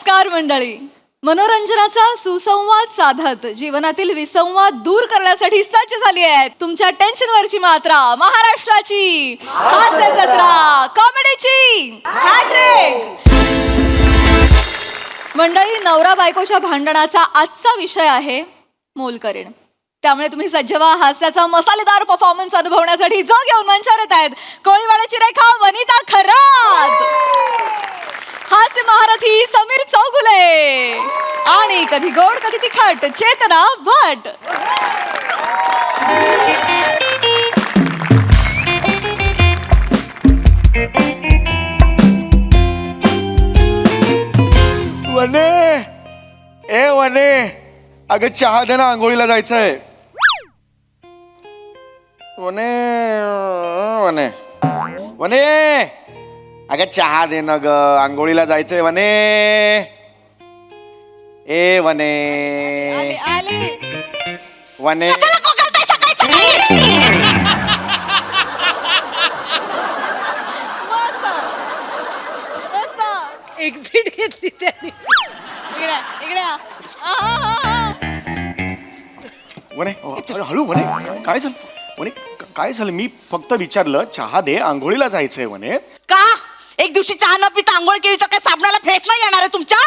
नमस्कार मंडळी. मनोरंजनाचा सुसंवाद साधत जीवनातील विसंवाद दूर करण्यासाठी सज्ज झाली आहे तुमच्या टेन्शनवरची मात्रा, महाराष्ट्राची हास्य जत्रा, कॉमेडीची हॅट्रिक. मंडळी, नवरा बायकोच्या भांडणाचा आजचा विषय आहे मोलकरीण. त्यामुळे तुम्ही सज्ज व्हा हास्याचा मसालेदार परफॉर्मन्स अनुभवण्यासाठी. जो घेऊन मंचावर येत आहेत कोळीवाड्याची रेखा वनिता खरात, हास्य महारथी समीर चौगुले आणि कधी गोड कधी तिखट चेतना भट. वने, ए वने, अगं चहा दे ना, आंघोळीला जायचंय. वने वने वने, अगं चहा दे ना ग, आंघोळीला जायचंय वने. ए वने वने, एक्झिट घेतली त्यांनी. इकडे इकडे वने अरे हळू वने, काय झालं वने, काय झालं? मी फक्त विचारलं चहा दे, आंघोळीला जायचंय वने. का एक दिवशी चहा न पिता आंघोळ केली तर काय साबणाला फ्रेश नाही येणार आहे तुमच्या?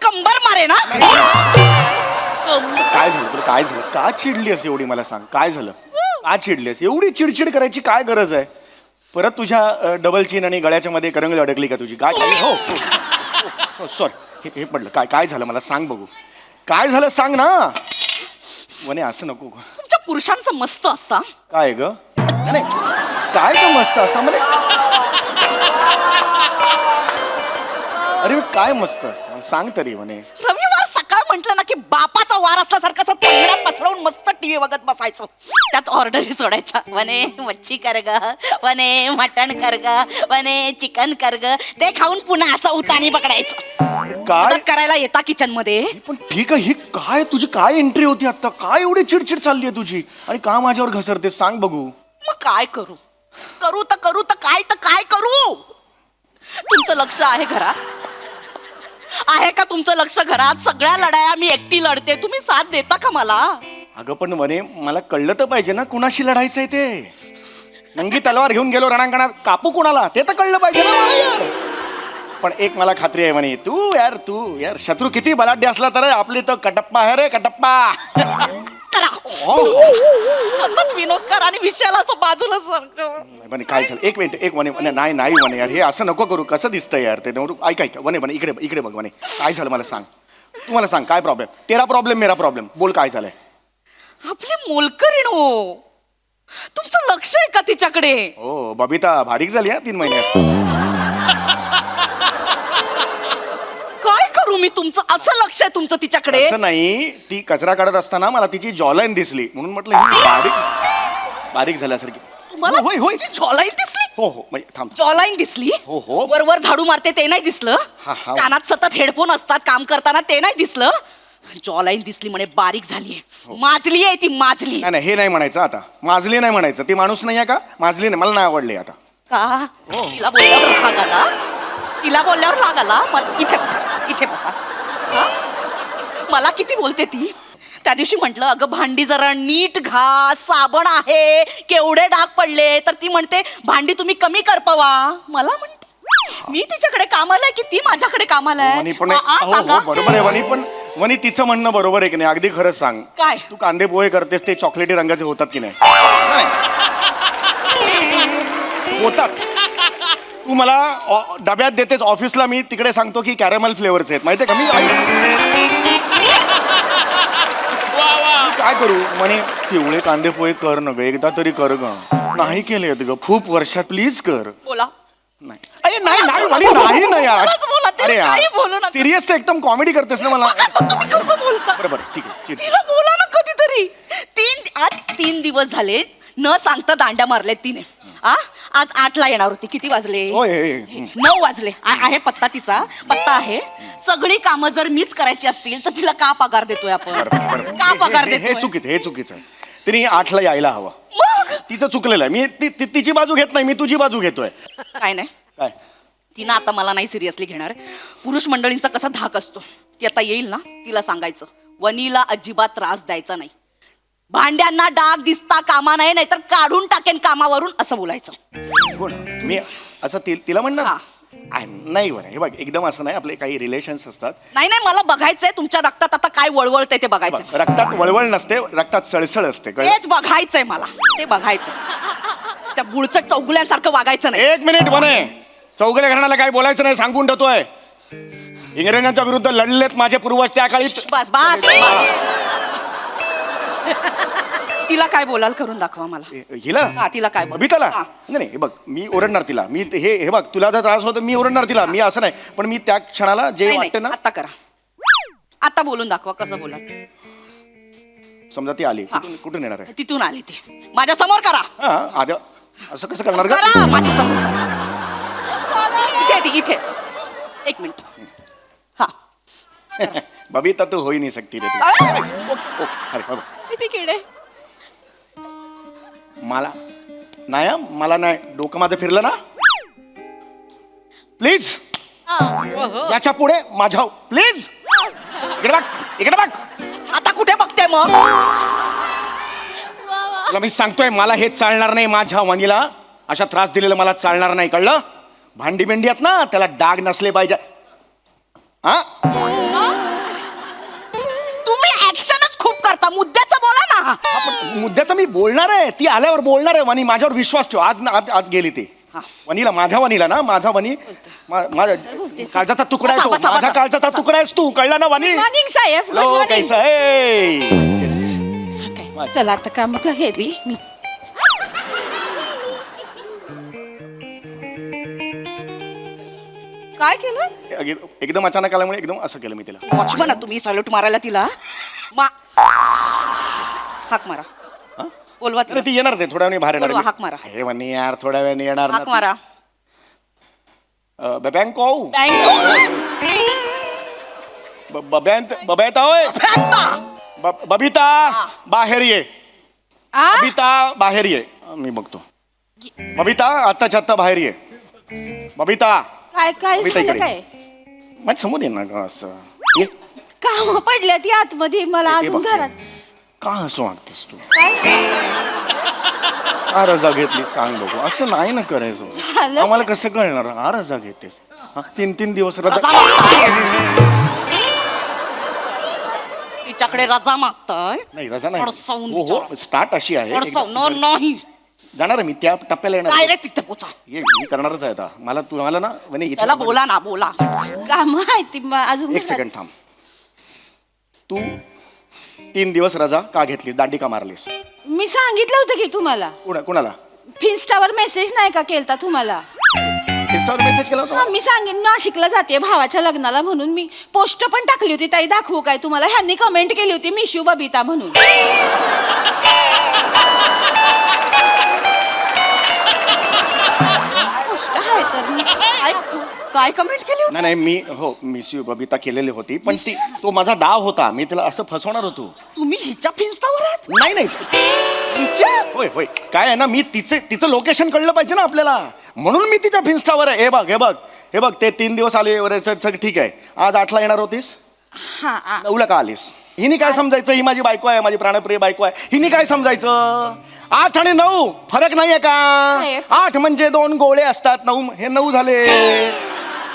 कंबर मारे ना. काय झालं तुला? काय झालं? का चिडली अस एवढी? मला सांग, काय झालं? का चिडलीस? एवढी चिडचिड करायची काय गरज आहे? परत तुझ्या डबल चीन आणि गळ्याच्या मध्ये करंगळी अडकली का तुझी? काय हो सॉरी, हे पडलं. काय काय झालं मला सांग बघू. काय झालं सांग ना वने, असं नको. तुमच्या पुरुषांचं मस्त असता. काय ग? नाही काय का मस्त असतं मला? अरे काय मस्त असतं सांग तरी वने. रविवार सकाळ म्हटलं ना की बापाचा वार असल्यासारखं असं तंगड्या पसरवून मस्त टीव्ही बघत बसायचं. त्यात ऑर्डरी सोडायच्या. वने मच्छी कर ग, वने मटण कर ग, वने चिकन कर ग. ते खाऊन पुन्हा असं उतानी पकडायचं. काय मदत करायला येता किचन मध्ये. पण ठीक आहे, ही काय तुझी काय एंट्री होती आता? काय एवढी चिडचिड चालली आहे तुझी? आणि का माझ्यावर घसरते सांग बघू. मग काय करू? करू तर काय करू? तुमचं लक्ष आहे घरात? आहे का तुमचं लक्ष घरात? सगळ्या लढाया मी एकटी लढते, तुम्ही साथ देता का मला? अगं पण वने, मला कळलं तर पाहिजे ना कुणाशी लढायचंय ते. नंगी तलवार घेऊन गेलो रणांगणात, कापू कुणाला ते तर कळलं पाहिजे ना मला यार. पण एक मला खात्री आहे म्हणे, तू यार शत्रू किती बलाढ्य असला तर आपली तो कटप्पा आहे रे, कटप्पा. करा. सतत विनोद करा आणि विषयाला असं बाजूला म्हणे काय झालं? एक मिनिट, एक वने नाही वने यार, हे असं नको करू. कसं दिसतंय यार ते? ऐक वने इकडे बघ वने, काय झालं मला सांग. तू मला सांग काय प्रॉब्लेम? तेरा प्रॉब्लेम मेरा प्रॉब्लेम, बोल काय झालंय? आपली मोलकरीण हो, तुमचं लक्ष आहे का तिच्याकडे? हो, बबिता बारीक झाली हा 3 महिन्यात. काय करू मी? तुमचं असं लक्ष आहे तुमचं तिच्याकडे? असं नाही, ती कचरा काढत असताना मला तिची जॉलाईन दिसली म्हणून म्हटलं ही बारीक झाल्यासारखी. तुम्हाला होय जॉलाईन दिसली? हो म्हणजे थांब. जॉलाईन दिसली? हो. वर झाडू मारते ते नाही दिसलं? हा. कानात सतत हेडफोन असतात काम करताना ते नाही दिसलं? जॉलाईन दिसली म्हणे बारीक झालीये. माजली आहे ती, माजली. नाही हे नाही म्हणायचं आता. माजली नाही म्हणायचं. ती माणूस नाही आहे का? माजली नाही, मला नाही आवडली आता. का? तिला बोलल्यावर राग आला? तिला बोलल्यावर राग आला? इथे बसा. हा? मला किती बोलते ती. त्या दिवशी म्हटलं अगं भांडी जरा नीट घास, साबण आहे, केवढे डाग पडले. तर ती म्हणते भांडी तुम्ही कमी करपवा. मला म्हणते मी तिच्याकडे कामाला आहे की ती माझ्याकडे कामाला आहे? सांगा. बरोबर आहे वनी, पण वनी तिचं म्हणणं बरोबर आहे की नाही? अगदी खरंच सांग. काय? तू कांदे पोहे करतेस ते चॉकलेटी रंगाचे होतात की नाही? होतात. तू मला डब्यात देतेस ऑफिसला, मी तिकडे सांगतो की कॅरेमल फ्लेवरचे आहेत, माहितीये का? मी काय करू म्हणे, पिवळे कांदे पोहे कर न ग, एकदा तरी कर ग. नाही केले ग खूप वर्षात, प्लीज कर. बोला. नाही यार. अरे यार सिरियस एकदम कॉमेडी करतेस ना मला. तुम्ही कसं बोलता? बरोबर ठीक आहे. तिला बोला ना कधीतरी. आज 3 दिवस झाले न सांगता दांड्या मारले तिने. आज 8ला येणार होती. किती वाजले? 9 वाजले. आहे पत्ता, तिचा पत्ता आहे. सगळी कामं जर मीच करायची असतील तर तिला का पगार देतोय आपण? का पगार देतोय? हे चुकीचं आहे. तिने 8ला यायला हवं. मग तिचं चुकलेलं आहे. मी तिची बाजू घेत नाही, मी तुझी बाजू घेतोय. काय नाही, काय ती ना आता मला नाही सिरियसली घेणार. पुरुष मंडळींचा कसा धाक असतो, ती आता येईल ना, तिला सांगायचं वनीला अजिबात त्रास द्यायचा नाही, भांड्यांना डाग दिसता कामा नाही, नाहीतर काढून टाकेन कामावरून, असं बोलायचं. कोण मी असं तिला म्हणणार हा. नाही बरं, हे बघ एकदम असं नाही, आपले काही रिलेशन्स असतात. नाही नाही, मला बघायचंय तुमच्या रक्तात आता काय वळवळतंय ते बघायचं. बघ, रक्तात वळवळ नसते, रक्तात सळसळ असते, कळलं? तेच बघायचंय मला, ते बघायचं. त्या बुळचट चौगुल्यांसारखं वागायचं नाही. एक मिनिट म्हणे, चौगुले घराण्याला काही बोलायचं नाही सांगून ठेवतोय. इंग्रजांच्या विरुद्ध लढलेत माझे पूर्वज त्या काळी. बस बस बस. तिला काय बोलाल करून दाखवा मला. हिला हा, तिला काय बोल- बबिताला हा. नाही नाही, हे बघ मी ओरडणार तिला. मी हे बघ, तुला जर त्रास होतो मी ओरडणार तिला. मी असं नाही, पण मी त्या क्षणाला जे नाही, वाटतं ना, नाही, आता करा. आता बोलून दाखवा कसं बोला. समजा ती आली, हा. कुठून येणार आहे? तिथून आली ती, माझ्या समोर करा. हा आधी असं कसं करणार का? करा माझ्या समोर करा. इथे ती, इथे. एक मिनिट. हा. बबिता तू होई नाही सकती रे तू. अरे! अरे बाबा, किती किडे. मला नाही हं, मला नाही, डोकं माझं फिरलं ना, प्लीज याच्या पुढे माझ्या प्लीज इकडे बघ, इकडे बघ. आता कुठे बघते मग? तुला मी सांगतोय, मला हे चालणार नाही. माझ्या वनीला अशा त्रास दिलेला मला चालणार नाही, कळलं? भांडी मेंढी आहेत ना, त्याला डाग नसले पाहिजे. हा तुम्ही ऍक्शनच खूप करता, मुद्द्याचं बोला ना. मुद्द्याचं मी बोलणार आहे, ती आल्यावर बोलणार आहे. वनी माझ्यावर विश्वास ठेव. आज गेली ती हा. वनीला, माझ्या वनीला ना, माझा वनी माझा काळजाचा तुकडा आहे तो. बसा, बसा, माझा बसा. काळजाचा तुकडा आहेस तू, कळला ना वनी? मॉर्निंग साहेब, गुड हॅलो, मॉर्निंग. कैसा है? Yes. चला आता कामाला गेली मी. काय केलं? एकदम अचानक आल्यामुळे एकदम असं केलं मी तिला. वॉचमन ना तुम्ही, सॅल्यूट मारायला तिला. हाक मारा. हा? बोलवा अरे तिला. ती येणार नाही, थोड्या वेळाने बाहेर बोलवा, येणार. हाक मारा. हे वनी यार, थोड्या वेळाने येणार हाक मारा. बँको बँक बबैता होय, बबिता बाहेर ये. आ? बबिता बाहेर ये, मी बघतो. बबिता आत्ताच्या आत्ता बाहेर ये. बबिता काय काय बबिता झालं इकडे. काय? माझ्या समोर ये ना ग, असं ये. काम पडल्या ती आतमध्ये, मला हे अजून बघ. घरात का हसू वागतेस तू? काय हा रजा घेतली सांग बघू. असं नाही ना करायचं. झालं? आम्हाला कसं कळणार? हा रजा घेतेस? हा, 3-3 दिवस रजा. तिच्याकडे रजा मागताय. नाही रजा नाही. अडसावून हो हो, स्टार्ट अशी आहे. अडसवणार नाही. जाणार आहे मी त्या टप्प्याला येणार. डायरेक्ट तिथे पोचा. ये मी करणारच आहे आता. मला तुम्हाला ना वनी इथे- त्याला बोला ना, बोला. काम आहे ती अजून एक घरात. सेकंड थांब. तू 3 दिवस रजा का घेतलीस? दांडी का मारलीस? मी सांगितलं होतं की तुम्हाला, कुणाला? फिन्स्टावर मेसेज नाही का केलता तुम्हाला? इंस्टावर मेसेज केला हा, होता? मी सांगेन नाशिकला जाते भावाच्या लग्नाला म्हणून. मी पोस्ट पण टाकली होती, ताई दाखवू काय तुम्हाला? ह्यांनी कमेंट केली होती मिशू बबिता म्हणून. पोस्ट आहे तर मी काय कमेंट केली होती? नाही नाही, मी हो मिस यू बबिता केलेली होती, पण ती तो माझा डाव होता. मी तिला असं फसवणार होतो. तुम्ही हिच्या फिन्स्टावर आहात? नाही नाही, हिच्या? होय होय, काय आहे ना, मी तिचं लोकेशन कळलं पाहिजे ना आपल्याला, म्हणून मी तिच्या फिन्स्टावर आहे. हे बघ हे बघ हे बघ, ते 3 दिवस आले वगैरे सगळं ठीक आहे. आज 8ला येणार होतीस, हा 9ला का आलीस? हिने काय समजायचं? ही माझी बायको आहे, माझी प्राणप्रिय बायको आहे. हिने काय समजायचं? 8 आणि 9 फरक नाहीये का? आहे. 8 म्हणजे 2 गोळे असतात, 9 हे 9 झाले.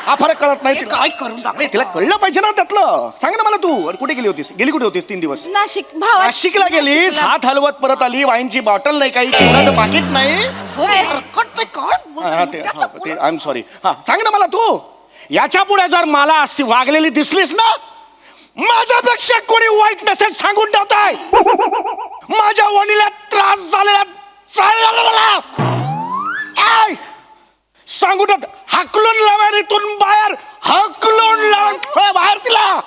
हा फरक कळत नाही तिला. काय करून दाखव? नाही, तिला कळलं पाहिजे ना त्यातलं. सांग ना मला तू. अरे कुठे गेली होतीस? गेली कुठे होतीस 3 दिवस? नाशिक भावा. नाशिकला गेलीस, नाशिकला. हात हलवत परत आली. वाईनची बॉटल नाही, काही चिवड्याचं पाकिट नाही. होय, हरकत आहे काय? मुद्द्याचं बोला. I am sorry. हा सांग ना मला तू. याच्या पुढे जर मला अशी वागलेली दिसलीस ना, माझ्यापेक्षा कोणी वाईट नसेल सांगून ठेवताय. माझ्या वणीला त्रास झालेला आय सांगून ठेवत. हाकलून लावा इथून बाहेर, हाकलून लावा बाहेर तिला.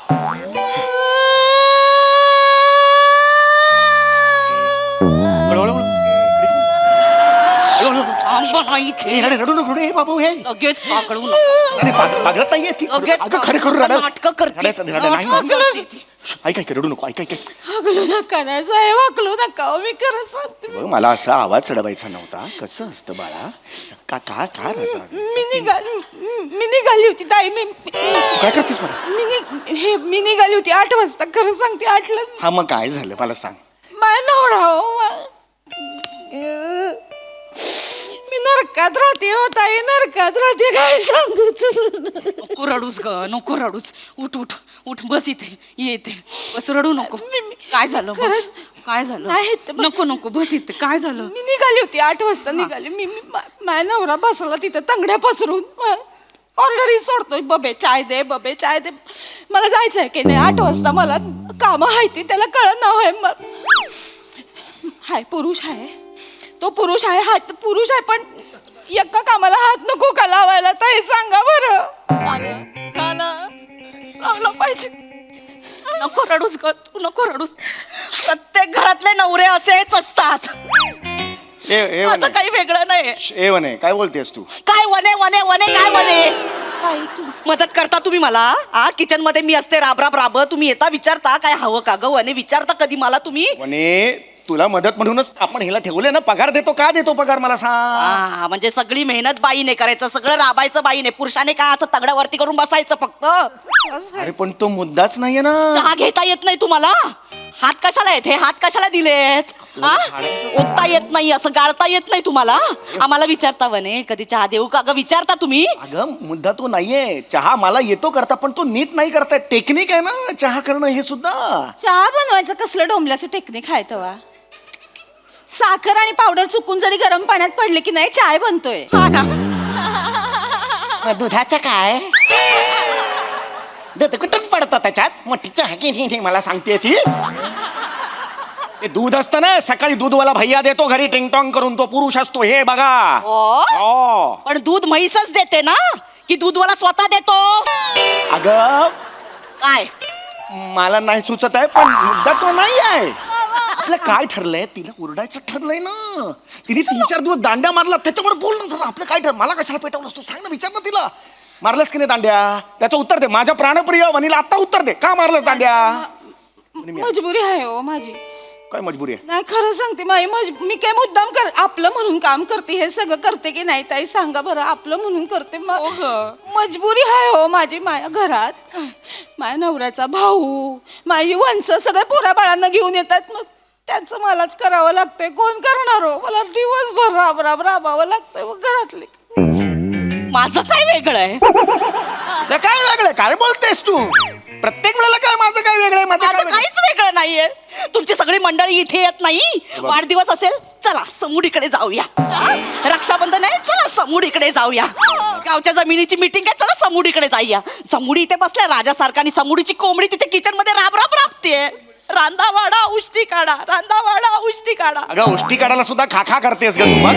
थांबा ना इथे. रडू नको रे बाबू. हे लगेच पाकडू नका. पागळत नाहीये ती. लगेच अगं खरं करू रडायचं. नाटकं करते. रडायचं नाही, रडायचं नाही. नाटकं करते ती. ऐक ऐक, रडू नको. ऐक ऐक. हाकलू नका ना साहेब, हाकलू नका. मी खरं सांगते. बघ, मला असा आवाज चढवायचा नव्हता. कसं असतं बाळा, काय राजा? मी निघाली होती ताई तू काय करतेस मला? मी निघाली होती 8 वाजता. खरं सांगते 8ला. हा मग काय झालं मला सांग. माझा नवरा हो. मी नरकात राहते हो ताई, नरकात राहते. काय सांगू तू? नको रडूस ग, नको रडूस. उठ उठ उठ, बस इथे, ये इथे बस, रडू नको. काय झालं? बस. काय झालं? नाही, नको नको, बस इथे. काय झालं? मी निघाली होती 8 वाजता निघाली. माझा नवरा बसला तिथं तंगड्या पसरून. ऑर्डरही सोडतोय, बबे चाय दे, बबे चाय दे. मला जायचंय की नाही 8 वाजता. मला कामं आहे ती, त्याला कळत नाव हाय पुरुष आहे, तो पुरुष आहे, हात पुरुष आहे, पण एका कामाला हात नको का लावायला ताई? सांगा बरं. लावलं पाहिजे. नको रडूस ग, तू नको रडूस. प्रत्येक घरातले नवरे असेच असतात. माझं काही वेगळं नाही. वने काय बोलतेस तू? काय वने वने वने, काय वने? ताई तू मदत करता तुम्ही मला? किचन मध्ये मी असते राब राब, तुम्ही येता विचारता काय हवं का ग? वने विचारता कधी मला तुम्ही? वने तुला मदत म्हणूनच आपण हिला ठेवले ना. पगार देतो का देतो पगार मला सांग. म्हणजे सगळी मेहनत बाईने करायचं, सगळं राबायचं बाईने. पुरुषाने काय असं तगड्यावरती करून बसायचं फक्त? अरे पण तो मुद्दाच नाहीये ना. चहा घेता येत नाही तुम्हाला? हात कशाला येत? हे हात कशाला दिलेत? ओतता येत नाही, असं गाळता येत नाही तुम्हाला? आम्हाला विचारता वने कधी चहा देऊ का ग? विचारता तुम्ही? अगं मुद्दा तो नाहीये. चहा मला येतो करता, पण तो नीट नाही करताय. टेक्निक आहे ना चहा करणं हे सुद्धा. चहा बनवायचं कसलं डोंबल्याचं टेक्निक आहे तेव्हा? साखर आणि पावडर चुकून जरी गरम पाण्यात पडले की नाही चाय बनतोय. हा ना. दुधाचं काय? दूध कुठून पडतं त्याच्यात? मोठी चहा की मला सांगते ती. ते दूध असतं ना, सकाळी दूधवाला भैया देतो घरी टिंगटॉंग करून. तो पुरुष असतो हे बघा. हो? पण दूध म्हैसच देते ना, की दूधवाला स्वतः देतो? अगं काय मला नाही सुचत आहे, पण मुद्दा तो नाही आहे. आपलं काय ठरलंय? तिला ओरडायचं ठरलंय ना. तिने 3-4 दिवस दांड्या मारला, त्याच्यावर बोल ना जरा. आपलं काय ठर? मला कशाला पेटवलंस तू? सांग ना, विचार ना तिला. मारलंस की नाही दांड्या? त्याचं उत्तर दे. माझ्या प्राणप्रिय वनीला आता उत्तर दे. का मारलंस दांड्या? मजबुरी आहे हो माझी. काय मजबुरी आहे? नाही खरं सांगते मी काय मुद्दाम आपलं म्हणून काम करते, हे सगळं करते की नाही ताई? सांगा बरं. आपलं म्हणून करते. मजबुरी आहे हो माझी. माझ्या घरात माझ्या नवऱ्याचा भाऊ, माझी वंश सगळ्या पोरा बाळांना घेऊन येतात. मग त्यांचं मलाच करावं लागतंय. कोण करणार हो? मला दिवसभर राबावं लागतंय मग घरातले. माझं काय वेगळं आहे? काय वेगळं? काय बोलतेस तू? प्रत्येक वेळेला काय माझं काय वेगळं आहे? माझं काहीच वेगळं नाहीये. तुमची सगळी मंडळी इथे येत नाही. वाढदिवस असेल, चला समुडीकडे जाऊया. रक्षाबंधन आहे, चला समुडीकडे जाऊया. गावच्या जमिनीची मीटिंग आहे, चला समुडीकडे जाऊया. समुडी इथे बसल्या राजासारखा आणि समुडीची कोंबडी तिथे किचन मध्ये राबते. रांधा वाडा उष्टी काढा, रांधा वाडा उष्टी काढा. अगं उष्टी काढायला सुद्धा खाखा करतेस ग तू.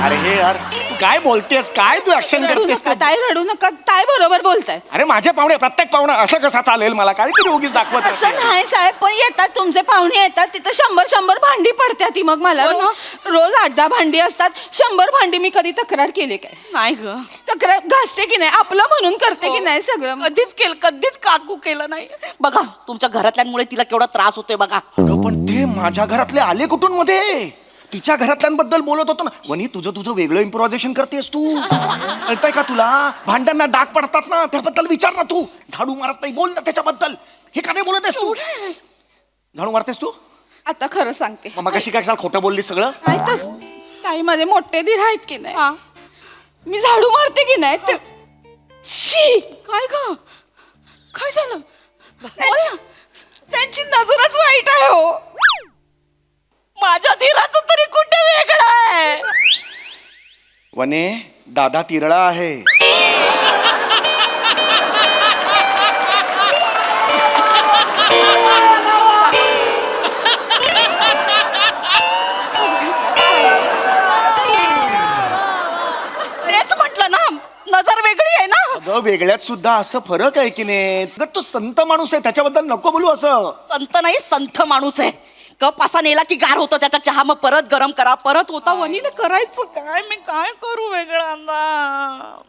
अरे हे यार तू काय बोलतेस? काय तू ऍक्शन रडू करतेस? नका ताई, रडू नका ताई. बरोबर बोलताय. अरे माझे पाहुणे, प्रत्येक पाहुणा असं कसा चालेल? मला काहीतरी उगीच दाखवत असं असते. नाही साहेब, पण येतात तुमचे पाहुणे येतात तिथं 100 भांडी पडतात. ती मग मला रोज 8-10 भांडी असतात. 100 भांडी मी कधी तक्रार केली काय? नाही ग, तक्रार घासते की नाही? आपलं म्हणून करते की नाही सगळं? कधीच काकू केलं नाही. बघा तुमच्या घरातल्यांमुळे तिला केवढा त्रास होतोय बघा. अगं पण ते माझ्या घरातले आले कुठून मध्ये? तिच्या घरातल्यांबद्दल बोलत होतो ना. वनी तुझं वेगळं इम्प्रोव्हायझेशन करतेस तू. कळतंय का तुला? भांड्यांना डाग पडतात ना, त्याबद्दल विचार ना तू. झाडू मारत नाही, बोल ना त्याच्याबद्दल. हे का नाही बोलतेस तू? झाडू मारतेस तू? आता खरं सांगते. मग कशी काय खोटं बोललीस सगळं? माहितच ताई माझे मोठे दीर आहेत की नाही, मी झाडू मारते की नाही ते शी. काय ग, काय झालं? त्यांची नजरच वाईट आहे हो. माझ्या धीराचं तरी कुठे वेगळं आहे? वने दादा तिरळा आहे. तेच म्हटलं ना, नजर वेगळी आहे ना. अगं वेगळ्यात सुद्धा असं फरक आहे की नाही? अगं तो संत माणूस आहे, त्याच्याबद्दल नको बोलू असं. संत नाही, संथ माणूस आहे. कप असा नेला की गार होतो त्याचा चहा, मग परत गरम करा, परत होता. वनीने करायचं काय? मी काय करू वेगळ्यांदा?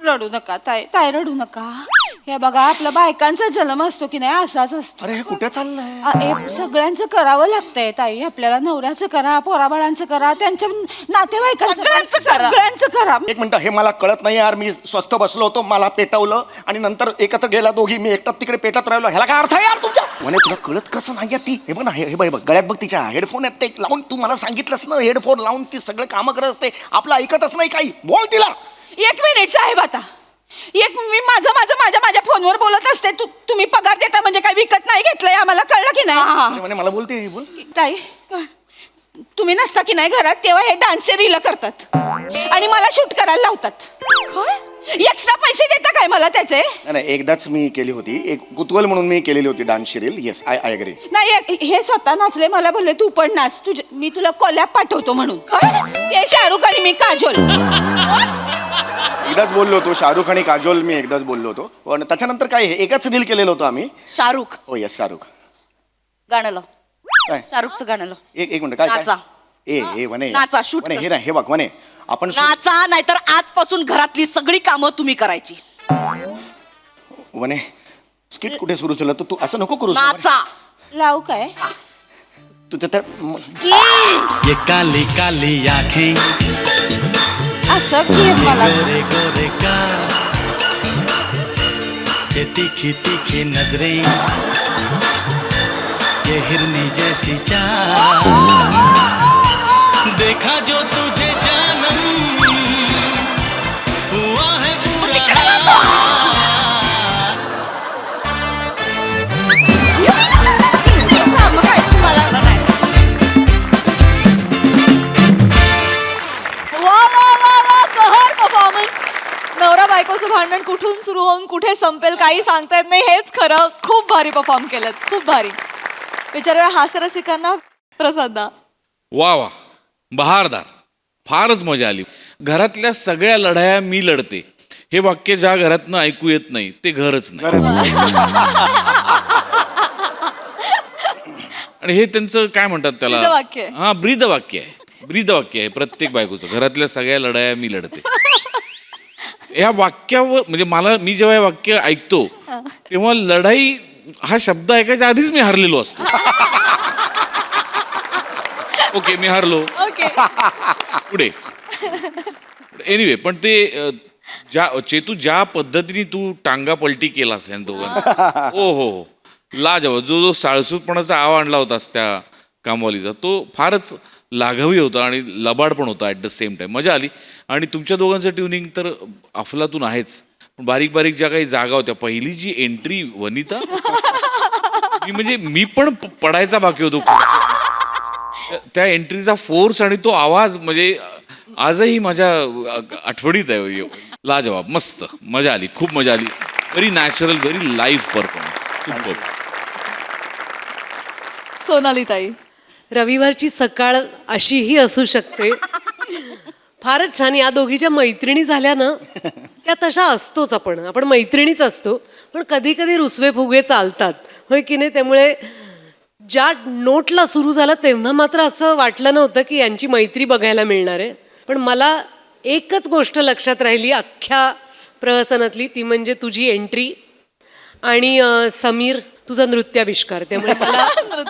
रडू नका ताई, ताई रडू नका. हे बघा आपला बायकांचा जन्म असतो की नाही असाच असतो. अरे हे कुठे चाललंय? हे सगळ्यांचं करावं लागतंय ताई. आपल्याला नवऱ्याचं करा, पोराबाळांचं करा, त्यांच्या नातेवाईकांचं सगळ्यांचं करा. एक मिनिट, हे मला कळत नाही यार. मी स्वस्त बसलो होतो, मला पेटवलं आणि नंतर एकत्र गेला दोघी. मी एकटाच तिकडे पेटत राहिलो. ह्याला काय अर्थ आहे यार तुमच्या? म्हणे तुला कळत कसं नाही ती? हे बघ ना, हे बघ गळ्यात बघ तिच्या हेडफोन आहेत ते लावून. तू मला सांगितलंस ना हेडफोन लावून ती सगळं कामं करत असते. आपलं ऐकतच नाही काही. बोल तिला. 1 मिनिट साहेब, आता मी माझ्या फोनवर बोलत असते. तुम्ही पगार देता म्हणजे काय विकत नाही घेतलंय आम्हाला, कळलं की नाही? म्हणे मला बोलते. बोल. ताई तुम्ही नसता की नाही घरात तेव्हा हे डान्स रील करतात आणि मला शूट करायला लावतात. एक्स्ट्रा पैसे देता काय मला त्याचे? नाही, एकदाच मी केली होती. एक कुतूहल म्हणून मी केलेली होती dance reel. Yes, I agree. नाही, हे स्वतः नाचले. मला बोलले तू पण नाच, मी तुला कोलॅप पाठवतो म्हणून. ते शाहरुख आणि मी काजोल. एकदाच बोललो होतो. शाहरुख आणि काजोल मी एकदाच बोललो होतो. पण त्याच्यानंतर काय एकच रील केलेलं होतं आम्ही. शाहरुख हो येस, शाहरुख. गाणं लाव. काय? शाहरुखचं गाणं लाव. एक मिनिट. काय नाचा. ए वने नाचा, shoot वने, कर. हे नाही, हे बघ वने, आपण नाचा, नाहीतर आजपासून घरातली सगळी कामं तुम्ही करायची. वने स्किट कुठे सुरू झालं? तू असं नको करू. नाचा. लावू काय? तुझं तर ये काली काली आंखें, असं की मला गोरे गोरे का, ये तीखी तीखी नजरें, ये हिरनी जैसी चाल, देखा जो तुझे जानम हुआ है पूरा. मग काय तुम्हाला वा वा वा वा, कहर परफॉर्मन्स. नवरा बायकोचं भांडण कुठून सुरू होऊन कुठे संपेल काही सांगता येत नाही. हेच खरं. खूप भारी परफॉर्म केलं, खूप भारी. विचारूया हास्यरसिकांना. प्रसादा. वा वा, बहारदार. फारच मजा आली. घरातल्या सगळ्या लढाया मी लढते, हे वाक्य ज्या घरातनं ऐकू येत नाही ते घरच नाही. गरज नाही. आणि हे त्यांचं काय म्हणतात त्याला? ब्रीदवाक्य. हा, ब्रीदवाक्य आहे. ब्रीदवाक्य आहे प्रत्येक बायकोचं. घरातल्या सगळ्या लढाया मी लढते. या वाक्यावर म्हणजे मी जेव्हा हे वाक्य ऐकतो तेव्हा लढाई हा शब्द ऐकायच्या आधीच मी हरलेलो असतो. ओके, मी हरलो. ओके. पुढे. एनिवे, पण ते चेतू ज्या पद्धतीने तू टांगा पलटी केलास ह्या दोघांना, हो, लाजवाब. जो साळसूतपणाचा आव आणला होतास त्या कामवालीचा, तो फारच लाघवी होता आणि लबाड पण होता ॲट द सेम टाइम. मजा आली. आणि तुमच्या दोघांचं ट्युनिंग तर अफलातून आहेच. पण बारीक बारीक ज्या काही जागा होत्या, पहिली जी एंट्री वनिता, मी पण पडायचा बाकी होतो. त्या एंट्रीचा फोर्स आणि तो आवाज म्हणजे आजही माझ्या आठवणीत आहे. लाजवाब, मस्त मजा आली, खूप मजा आली. Very natural, very live performance. Super. Sonali ताई. रविवारची सकाळ अशीही असू शकते. फारच छान. या दोघीच्या मैत्रिणी झाल्या ना, त्या तशा असतोच. आपण मैत्रिणीच असतो. पण कधी कधी रुसवे फुगे चालतात, होय की नाही? त्यामुळे ज्या नोटला सुरू झाला तेव्हा मात्र असं वाटलं नव्हतं की यांची मैत्री बघायला मिळणार आहे. पण मला एकच गोष्ट लक्षात राहिली अख्ख्या प्रहसनातली, ती म्हणजे तुझी एंट्री आणि समीर तुझा नृत्याविष्कार. त्यामुळे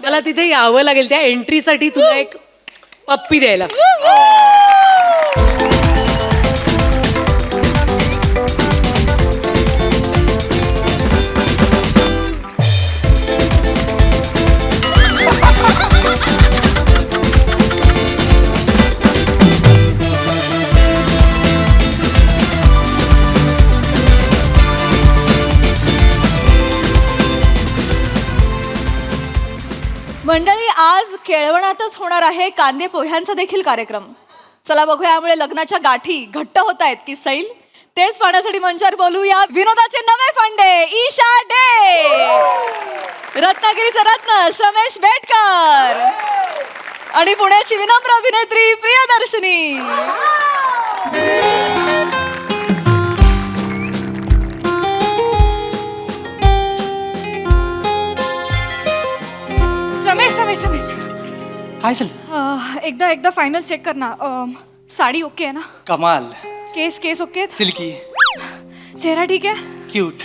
मला तिथे यावं लागेल त्या एंट्रीसाठी, तुला एक पप्पी द्यायला. मंडळी, आज केळवणातच होणार आहे कांदे पोह्यांचा देखील कार्यक्रम. चला बघूया यामुळे लग्नाच्या गाठी घट्ट होत आहेत की सैल. तेच पाहण्यासाठी मंचावर बोलूया विनोदाचे नवे फंडे ईशा डे, रत्नागिरीचा रत्न श्रमेश बेटकर आणि पुण्याची विनम्र अभिनेत्री प्रियदर्शनी. रमेश रमेश रमेश काय झालं? एकदा फायनल चेक कर ना. साडी ओके आहे ना? कमाल. केस ओके आहेत? सिल्की. चेहरा ठीक आहे? क्यूट.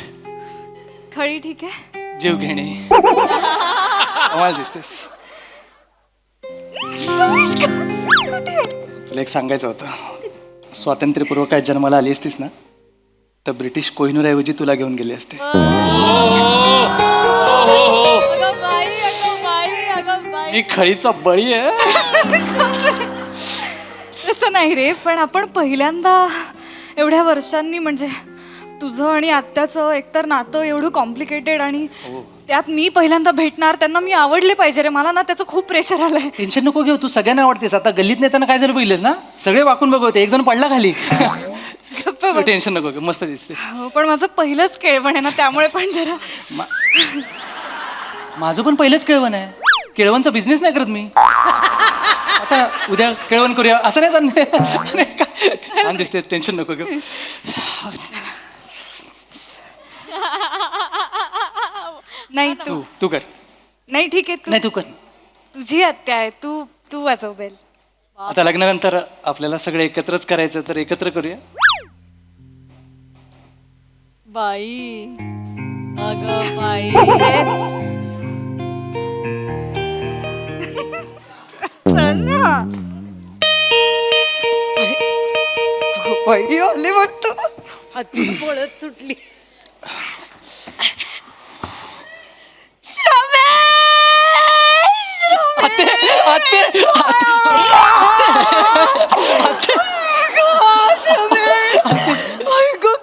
खळी ठीक आहे. जीव घेणे कमाल दिसतेस. तुला एक सांगायचं होतं, स्वातंत्र्यपूर्व काय जन्माला आली असतीस ना तर ब्रिटिश कोहिनूरऐवजी तुला घेऊन गेले असते. अगं बाई. मी खळीचा बळी आहे. तसं नाही रे, पण आपण पहिल्यांदा एवढ्या वर्षांनी म्हणजे तुझं आणि आत्याचं एकतर नातं एवढं कॉम्प्लिकेटेड आणि त्यात मी पहिल्यांदा भेटणार, त्यांना मी आवडले पाहिजे रे. मला ना त्याचं खूप प्रेशर आलंय. टेन्शन नको घेऊ, तू सगळ्यांना आवडतेस. आता गल्लीत नेताना काय झालं बघितलेस ना, सगळे वाकून बघवते, एक जण पडला खाली. तू टेन्शन नको घेऊ, मस्त दिसते. हो, पण माझं पहिलंच केळवण आहे ना, त्यामुळे पण जरा माझं पण पहिलंच केळवण आहे. केळवणचा बिझनेस नाही करत मी. आता उद्या केळवण करूया असं नाही चाललंय. छान दिसते, टेन्शन नको घेऊ. नाही तू तू कर. नाही ठीक आहे, नाही तू कर. तुझी आत्या आहे, तू वाजव बेल. आता लग्नानंतर आपल्याला सगळे एकत्रच करायचं तर एकत्र करूया. बाई अगं बाई. चल ना. बाई आले वाटतं. हाती पळत सुटली.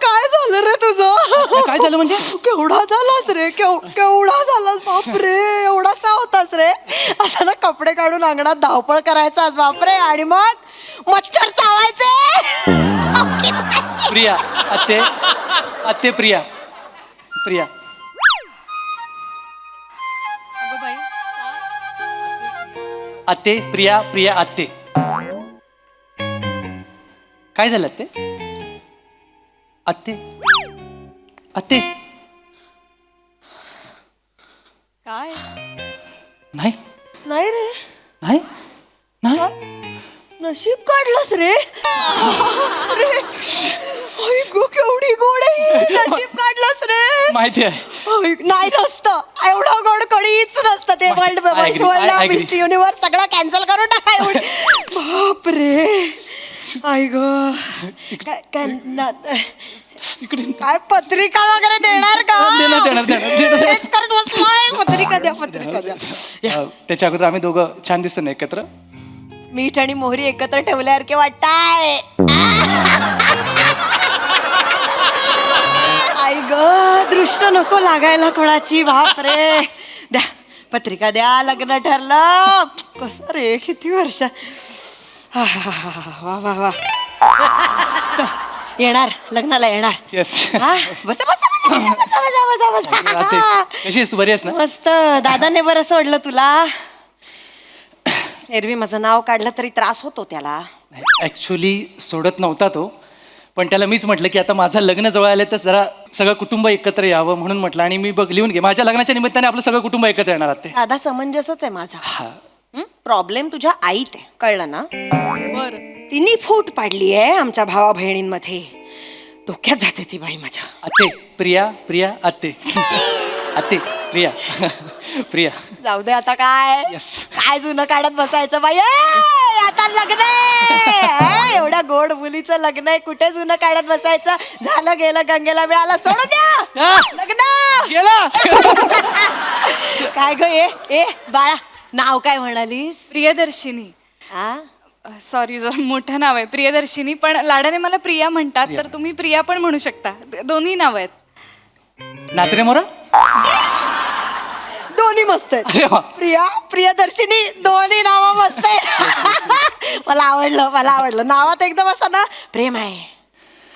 काय झालं रे तुझं? काय झालं म्हणजे? केवढा झालास रे, केवढा झालास. बापरे, एवढासा होतास रे. असं ना कपडे काढून अंगणात धावपळ करायचास बापरे, आणि मग मच्छर चावायचे. प्रिया आत्ते, आत्ते प्रिया, प्रिया अगं बाई. आत्ते, प्रिया, प्रिया आत्ते. काय झालं आत्ते? आत्ते, आत्ते. काय नाही नाही रे, नाही नाही. नशीब काढलंस रे. अरे, आई गो, केवढी गोड आहे. नशीब काढलंस रे. माहिती आहे. नाही नसतं, एवढं गोड कधीच नसतं. ते world I agree. Mister universe सगळं कॅन्सल करून टाकाय. बापरे, आई ग. इकडे काय पत्रिका वगैरे देणार का? देणार. तेच करत बसलोय. पत्रिका द्या, पत्रिका द्या. त्याच्या अगोदर आम्ही दोघं छान दिसतो ना एकत्र. मीठ आणि मोहरी एकत्र ठेवल्यासारखे वाटताय. आई ग, दृष्ट नको लागायला कोणाची. बापरे, द्या पत्रिका द्या. लग्न ठरलं. कसं रे, किती वर्ष. वा वा वा. येणार लग्नाला येणार. येस. हा, बसा बसा बसा बसा बसा बसा बसा. कशी आहेस तू? बरी आहेस ना? मस्त. दादाने बरं सोडलं तुला. एरवी माझं नाव काढलं तरी त्रास होतो त्याला. ऍक्च्युली सोडत नव्हता तो, पण त्याला मीच म्हटलं की आता माझं लग्न जवळ आलं तर जरा सगळं कुटुंब एकत्र यावं म्हणून म्हटलं. आणि मी बघ, लिहून घे, माझ्या लग्नाच्या निमित्ताने आपलं सगळं कुटुंब एकत्र येणार आहात ते. दादा समंजसच आहे माझा. हा. प्रॉब्लेम तुझ्या आईत आहे, कळलं ना? बर. तिने फूट पाडली आहे आमच्या भावा बहिणींमध्ये. डोक्यात जाते ती बाई माझ्या. आत्ते, प्रिया, प्रिया आत्ते. आत्ते, प्रिया, प्रिया. जाऊ दे आता. काय Yes. काय जुनं काढत बसायचं बाई. आता लग्न आहे. एवढ्या गोड मुलीचं लग्न आहे, कुठे जुनं काढत बसायचं. झालं गेलं, गंगेला मिळालं, सोडून द्या हा. लग्न. गेला. काय ग, ए बाळा, नाव काय म्हणालीस? प्रियदर्शिनी. आ? सॉरी, जरा मोठं नाव आहे प्रियदर्शिनी, पण लाडाने मला प्रिया म्हणतात, तर तुम्ही प्रिया पण म्हणू शकता. दोन्ही नाव आहेत. नाच रे मोरा. दोन्ही मस्त अरे आहेत. वा. प्रिया, प्रियदर्शिनी, दोन्ही नाव मस्त आहेत. मला आवडलं. नावात एकदम असं ना प्रेम आहे,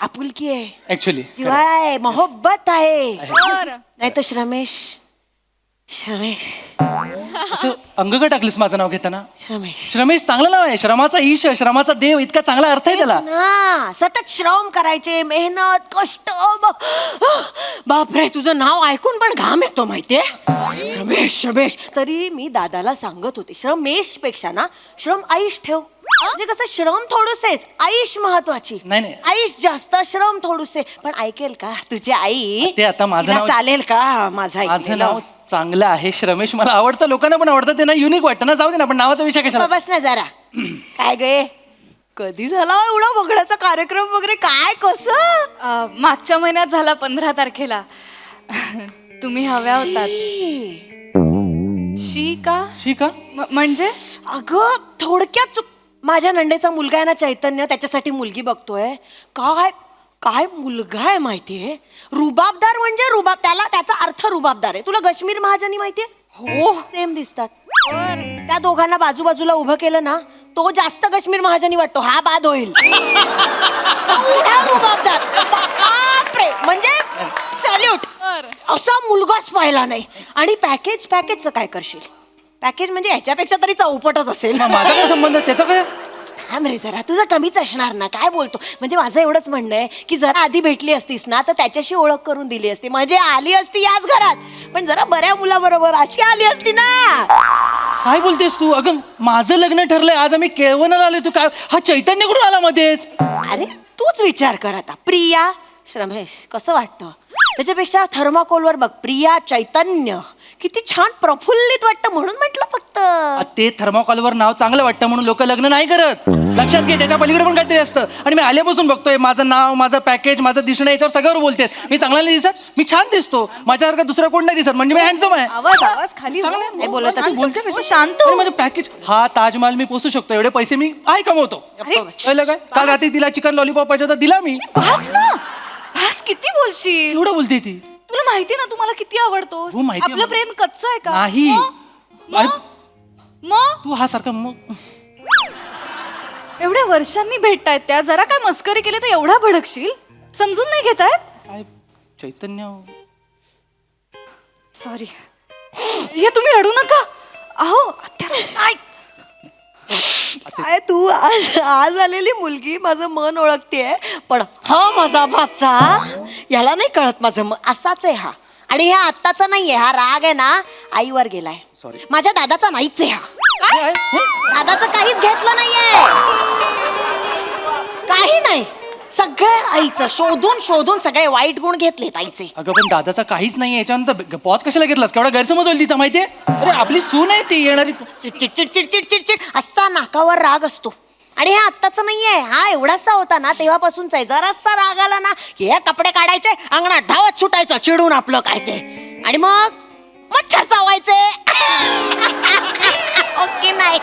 आपुलकी आहे, ऍक्च्युली जिव्हाळा आहे, मोहब्बत आहे. बर. नाही तर श्रमेश. असं अंगग टाकलीस माझं नाव घेताना. श्रमेश श्रमेश चांगलं नाव आहे. श्रमाचा ईश, श्रमाचा देव, इतका चांगला अर्थ आहे त्याला. ना, सतत श्रम करायचे, मेहनत, कष्ट. बापरे, तुझं नाव ऐकून पण घाम येतो माहितीये. श्रमेश. तरी मी दादाला सांगत होते, श्रमेश पेक्षा ना श्रम आईश ठेव. म्हणजे कसं श्रम थोडुसेच आईश महत्वाची नाही. आईश जास्त श्रम थोडुसे पण ऐकेल का तुझी आई ते आता माझं तिला नाव- चालेल का माझं माझं ऐकलेलं? नाव चांगलं आहे श्रमेश, मला आवडतं, लोकांना पण आवडतं, ते ना युनिक वाटतं ना. जाऊ दे ना, पण नावाचा विषय कशाला. बस ना जरा काय गे कधी झाला एवढा वगळ्याचा कार्यक्रम वगैरे काय कसं मागच्या महिन्यात झाला 15 तारखेला. तुम्ही हव्या होतात. शी का शी का? म्हणजे अगं थोडक्यात माझ्या नंडेचा मुलगा आहे ना चैतन्य, त्याच्यासाठी मुलगी बघतोय. काय काय मुलगा आहे माहितीये, रुबाबदार म्हणजे रुबाब, त्याचा अर्थ रुबाबदार आहे. तुला कश्मीर महाजनी माहितीये? हो सेम दिसतात. त्या दोघांना बाजूबाजूला उभं केलं ना, तो जास्त कश्मीर महाजनी वाटतो, हा बाद होईल. एवढा रुबाबदार, बापरे, म्हणजे सॅल्यूट. असा मुलगाच पाहिला नाही. आणि पॅकेजचं काय करशील? पॅकेज म्हणजे ह्याच्यापेक्षा तरी चौपटच असेल. माझा काय संबंध त्याचा काय? थांब रे जरा, तुझं कमीच असणार ना, काय बोलतो. म्हणजे माझं एवढंच म्हणणं आहे की जरा आधी भेटली असतीस ना तर त्याच्याशी ओळख करून दिली असती, म्हणजे आली असती याच घरात. पण जरा बऱ्या मुलाबरोबर अशी आली असती ना. काय बोलतेस तू? अगं माझं लग्न ठरलंय, आज आम्ही केळवणाला आलोय, तू काय हा चैतन्य कुठून आला मध्येच? अरे तूच विचार कर आता, प्रिया श्रमेश कसं वाटतं? त्याच्यापेक्षा थर्माकोलवर बघ, प्रिया चैतन्य किती छान प्रफुल्लित वाटतं, म्हणून म्हटलं फक्त. ते थर्माकॉलवर नाव चांगलं वाटतं म्हणून लोक लग्न नाही करत. लक्षात घे, त्याच्या पलीकडे पण काहीतरी असतं. आणि मी आल्यापासून बघतोय, माझं नाव, माझं पॅकेज, माझं दिसणं, याच्यावर सगळ्यावर बोलतेस. मी चांगला नाही दिसत? मी छान दिसतो, माझ्यासारखा दुसरा कोण नाही दिसत, म्हणजे मी हँडसम आहे. आवाज खाली चांगलं आहे. काय बोलत असेल? बोलते हो, कशी? शांत आणि माझं पॅकेज, हा ताजमहाल मी पोसू शकतो, एवढे पैसे मी आहे कमवतो. कळलं काय? काल रात्री तिला चिकन लॉलीपॉप पाहिजे होता, दिला मी. बस ना, बस किती बोलशील. एवढं बोलते ती. तुला माहिती ना तू मला किती आवडतोस. हो, माहिती आहे आपलं मला. प्रेम कच्चं आहे का? नाही. मग तू हा सारखा मग एवढ्या वर्षांनी भेटतायत त्या, जरा काय मस्करी केली तर एवढा भडकशील? समजून नाही घेतायत? काय चैतन्य. सॉरी. हे तुम्ही रडू नका. अहो आत्या, काय तू आज आलेली मुलगी माझं मन ओळखतेय, पण हा माझा भाचा याला नाही कळत माझं मन असाच आहे हा. आणि हे आत्ताचा नाहीये, हा राग आहे ना आईवर गेलाय. Sorry. माझ्या दादाचा नाहीच आहे हा. काय? दादाचं काहीच घेतलं नाहीये, काही नाही. सगळे आईचं शोधून शोधून सगळे वाईट गुण घेतलेत आईचे. अगं पण दादाचा काहीच नाही, याच्यानंतर पॉज कशाला घेतलास? केवढा गैरसमज होईल तिचा, माहितीये? अरे आपली सून आहे ती येणारी. चिडचिड चिडचिड चिडचिड चिड असा नाकावर राग असतो. आणि हे आत्ताच नाहीये, हा एवढासा होता ना तेव्हापासूनचा आहे. जरासा राग आला ना की हे कपडे काढायचे, अंगणात धावत सुटायचं चिडून आपलं काय ते, आणि मग मच्छर चावायचे. ओके नाही.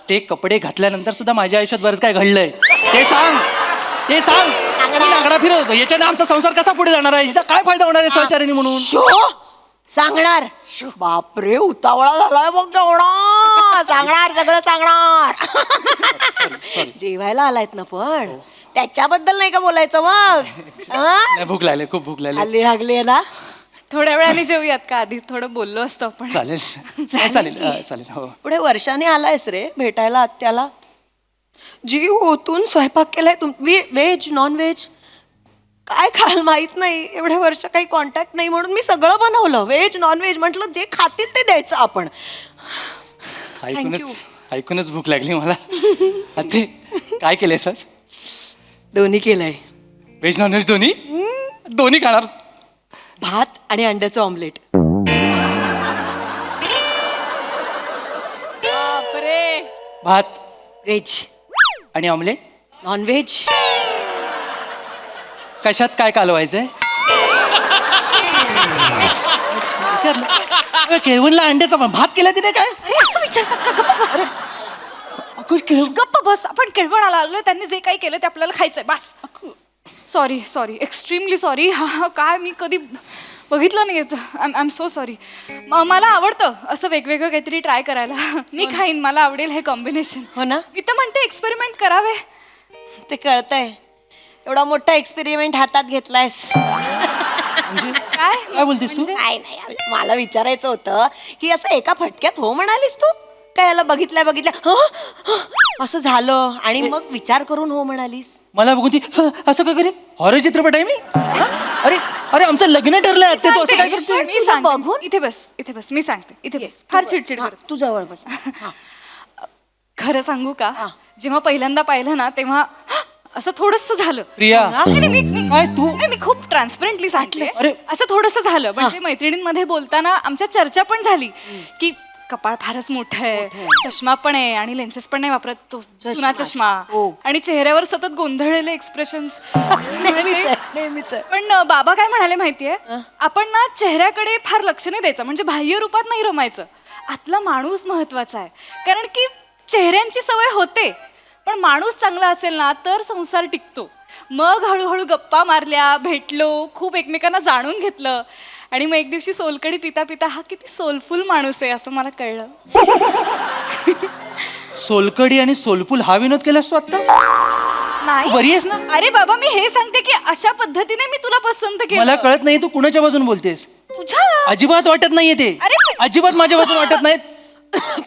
ते कपडे घातल्यानंतर सुद्धा माझ्या आयुष्यात बरंच काय घडलंय, ते सांग. ते सांग. आकडा फिरत होतो, याच्याने आमचा संसार कसा पुढे जाणार आहे, हिचा काय फायदा होणार आहे सहचारिणी म्हणून? शो सांगणार. बापरे उतावळा झालाय बघ एवढा. सांगणार, सगळं सांगणार. जेवायला आलायत ना, पण त्याच्याबद्दल नाही का बोलायचं मग? नाही, भूक लागली, खूप भूक लागली. हल्ली हगली ना. थोड्या वेळाने जेऊयात का? आधी थोडं बोललो असतो आपण. चालेल चालेल चालेल. हो. पुढे वर्षाने आलायस रे भेटायला आत्याला. जीव ओतून स्वयंपाक केलाय व्हेज नॉन व्हेज काय खाल माहित नाही, एवढ्या वर्ष काही कॉन्टॅक्ट नाही, म्हणून मी सगळं बनवलं व्हेज नॉन व्हेज. म्हटलं जे खातील ते द्यायचं आपण. ऐकूनच भूक लागली मला. ते काय केलंयस आज? दोन्ही केलंय, व्हेज नॉन व्हेज दोन्ही. दोन्ही खाणार? भात आणि अंड्याचं ऑमलेट. बापरे. भात व्हेज आणि ऑमलेट. Non veg. कशात काय कालवायचंय? विचारलं. केळवणला अंड्याचा पण भात केला तिने काय? अरे असं विचारतात का? गप्पा बस. गप्प बस. आपण केळवणाला आलोय, त्यांनी जे काही केलं ते आपल्याला खायचंय बस. Sorry extremely sorry. हा काय मी कधी बघितलं नाही. I am so sorry. मला आवडतं असं वेगवेगळं काहीतरी ट्राय करायला. मी खाईन, मला आवडेल हे कॉम्बिनेशन. हो ना. मी तर म्हणते एक्सपेरिमेंट करावे. ते कळतंय, एवढा मोठा एक्सपेरिमेंट हातात घेतलायस. काय काय बोलतेस तू? नाही नाही, मला विचारायचं होतं की असं एका फटक्यात हो म्हणालीस तू काय? याला बघितल्या असं झालं आणि मग विचार करून हो म्हणालीस? मला बघून ती असं काय करेल? हॉरर चित्रपट आहे मी? अरे अरे आमचं लग्न ठरलंय आत्या, तू असं काय करते? मी सांगते. बघून इथे बस मी सांगते. इथे बस. फार चिडचिड हा, करते. तू जवळ बस. खरं सांगू का जेव्हा पहिल्यांदा पाहिलं ना तेव्हा असं थोडस झालं. प्रिया. नाही, नाही, मी काय तू? नाही, मी खूप ट्रान्सपरंटली सांगते. अरे. असं थोडस झालं म्हणजे मैत्रिणींमध्ये बोलताना आमच्या चर्चा पण झाली की कपाळ फारच मोठं आहे, चष्मा पण आहे आणि लेन्सेस पण नाही वापरत तो जुना चष्मा हो. आणि चेहऱ्यावर सतत गोंधळलेले एक्सप्रेशन्स. नेहमीच आहे. पण बाबा काय म्हणाले माहितीये, आपण ना चेहऱ्याकडे फार लक्ष नाही द्यायचं, म्हणजे बाह्य रूपात नाही रमायचं, आतला माणूस महत्वाचा आहे. कारण की चेहऱ्यांची सवय होते, पण माणूस चांगला असेल ना तर संसार टिकतो. मग हळूहळू गप्पा मारल्या, भेटलो, खूप एकमेकांना जाणून घेतलं आणि मग एक दिवशी सोलकढी पिता पिता हा किती सोलफुल माणूस आहे असं मला कळलं. सोलकडी आणि सोलफुल हा विनोद केलास तू आता? नाही, तू बरी आहेस ना? अरे बाबा मी हे सांगते की अशा पद्धतीने मी तुला पसंत केलं. मला कळत नाही तू कुणाच्या बाजून बोलतेस. तुझ्या अजिबात वाटत नाहीये ते. अरे. अजिबात माझ्या बाजून वाटत नाहीत.